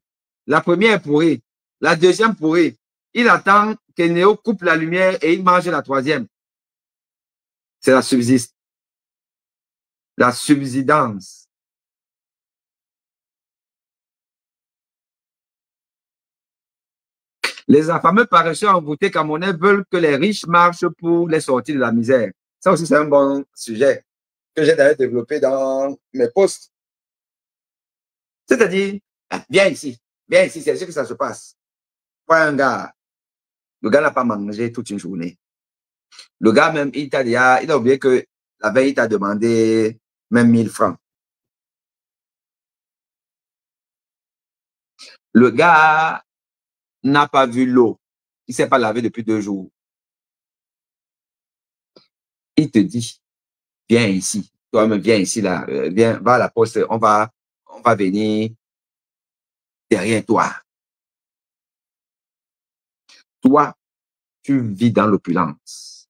la première est pourrie, la deuxième pourrie, il attend qu'Eneo coupe la lumière et il mange la troisième. C'est la subsistance. La subsidence. Les fameux paresseux envoûtés camerounais veulent que les riches marchent pour les sortir de la misère. Ça aussi, c'est un bon sujet que j'ai d'ailleurs développé dans mes posts. C'est-à-dire, viens ici, c'est ce que ça se passe. Pas un gars, le gars n'a pas mangé toute une journée. Le gars même, il a oublié que la veille, il t'a demandé même 1000 francs. Le gars n'a pas vu l'eau. ne s'est pas lavé depuis 2 jours. Il te dit, viens ici. Toi-même, viens ici, là. Viens, va à la poste. On va venir derrière toi. Toi, tu vis dans l'opulence.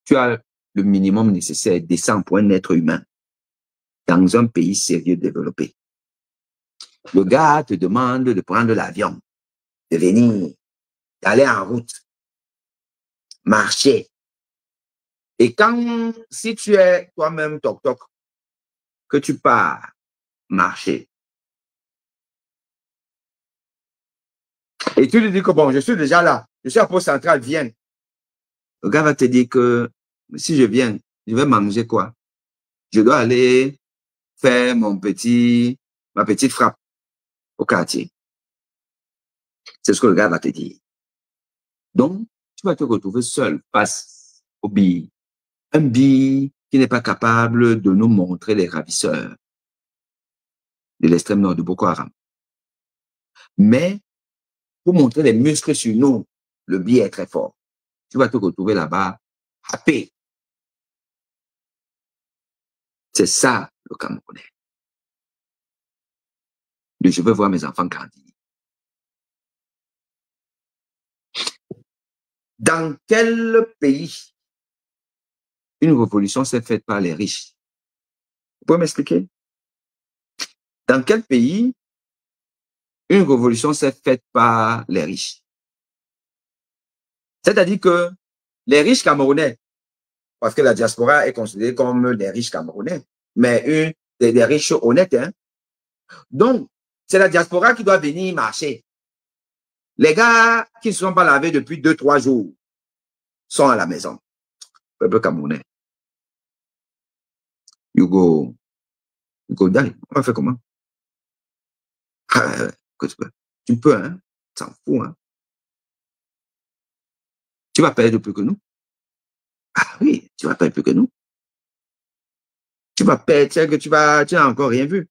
Tu as le minimum nécessaire, décent pour un être humain dans un pays sérieux développé. Le gars te demande de prendre l'avion, de venir, d'aller en route, marcher. Et quand, si tu es toi-même toc-toc, que tu pars marcher, et tu lui dis que bon, je suis déjà là, je suis à Port Central, viens. Le gars va te dire que si je viens, je vais manger quoi? Je dois aller faire ma petite frappe au quartier. C'est ce que le gars va te dire. Donc, tu vas te retrouver seul face au billet. Un billet qui n'est pas capable de nous montrer les ravisseurs de l'extrême nord de Boko Haram. Mais, pour montrer les muscles sur nous, le billet est très fort. Tu vas te retrouver là-bas, happé. C'est ça, le Camerounais. Je veux voir mes enfants grandir. Dans quel pays une révolution s'est faite par les riches? Vous pouvez m'expliquer? Dans quel pays une révolution s'est faite par les riches? C'est-à-dire que les riches camerounais, parce que la diaspora est considérée comme les riches camerounais, mais des riches honnêtes. Hein? Donc, c'est la diaspora qui doit venir marcher. Les gars qui ne sont pas lavés depuis 2-3 jours sont à la maison. Peuple camerounais. You go die. On va faire comment? Tu peux, hein? T'en fous, hein? Tu vas perdre plus que nous. Ah oui, tu vas perdre plus que nous. Tu vas perdre, c'est que tu n'as encore rien vu.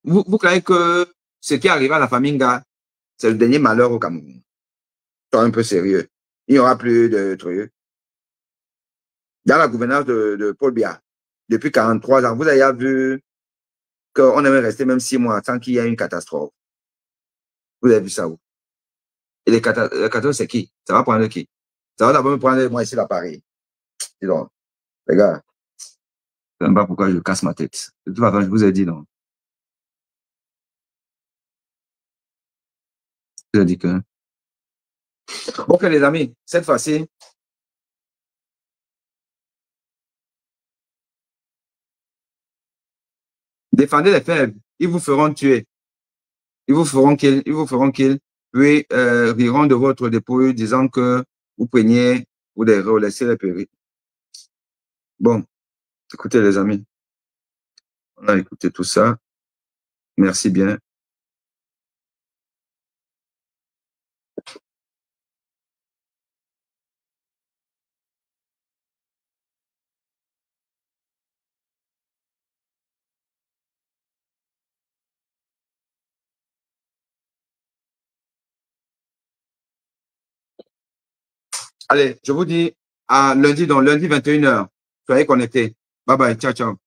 Vous croyez que ce qui arrive à la famille Nga, c'est le dernier malheur au Cameroun? Sois un peu sérieux. Il n'y aura plus de trucs. Dans la gouvernance de Paul Biya, depuis 43 ans, vous avez vu qu'on aimerait rester même 6 mois sans qu'il y ait une catastrophe. Vous avez vu ça où? Et les catastrophes, c'est qui? Ça va prendre qui? Ça va d'abord me prendre moi ici à Paris. Dis donc, les gars, je ne sais pas pourquoi je casse ma tête. De toute façon, je vous ai dit non. Je vous ai dit que... Ok, les amis, cette fois-ci, défendez les faibles. Ils vous feront tuer. Ils vous feront kill. Ils vous feront kill. Puis riront de votre dépouille disant que vous preniez, vous les relaissez les périr. Bon, écoutez les amis. On a écouté tout ça. Merci bien. Allez, je vous dis à lundi, donc lundi 21h. Soyez connectés. Bye bye. Ciao, ciao.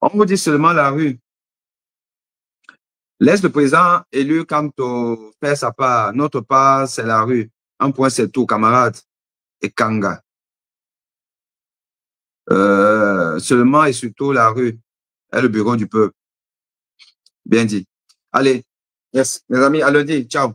On vous dit seulement la rue. Laisse le président élu Kamto faire sa part. Notre part, c'est la rue. Un point, c'est tout, camarades et Kanga. Seulement et surtout la rue est le bureau du peuple. Bien dit. Allez, yes, mes amis, à lundi. Ciao.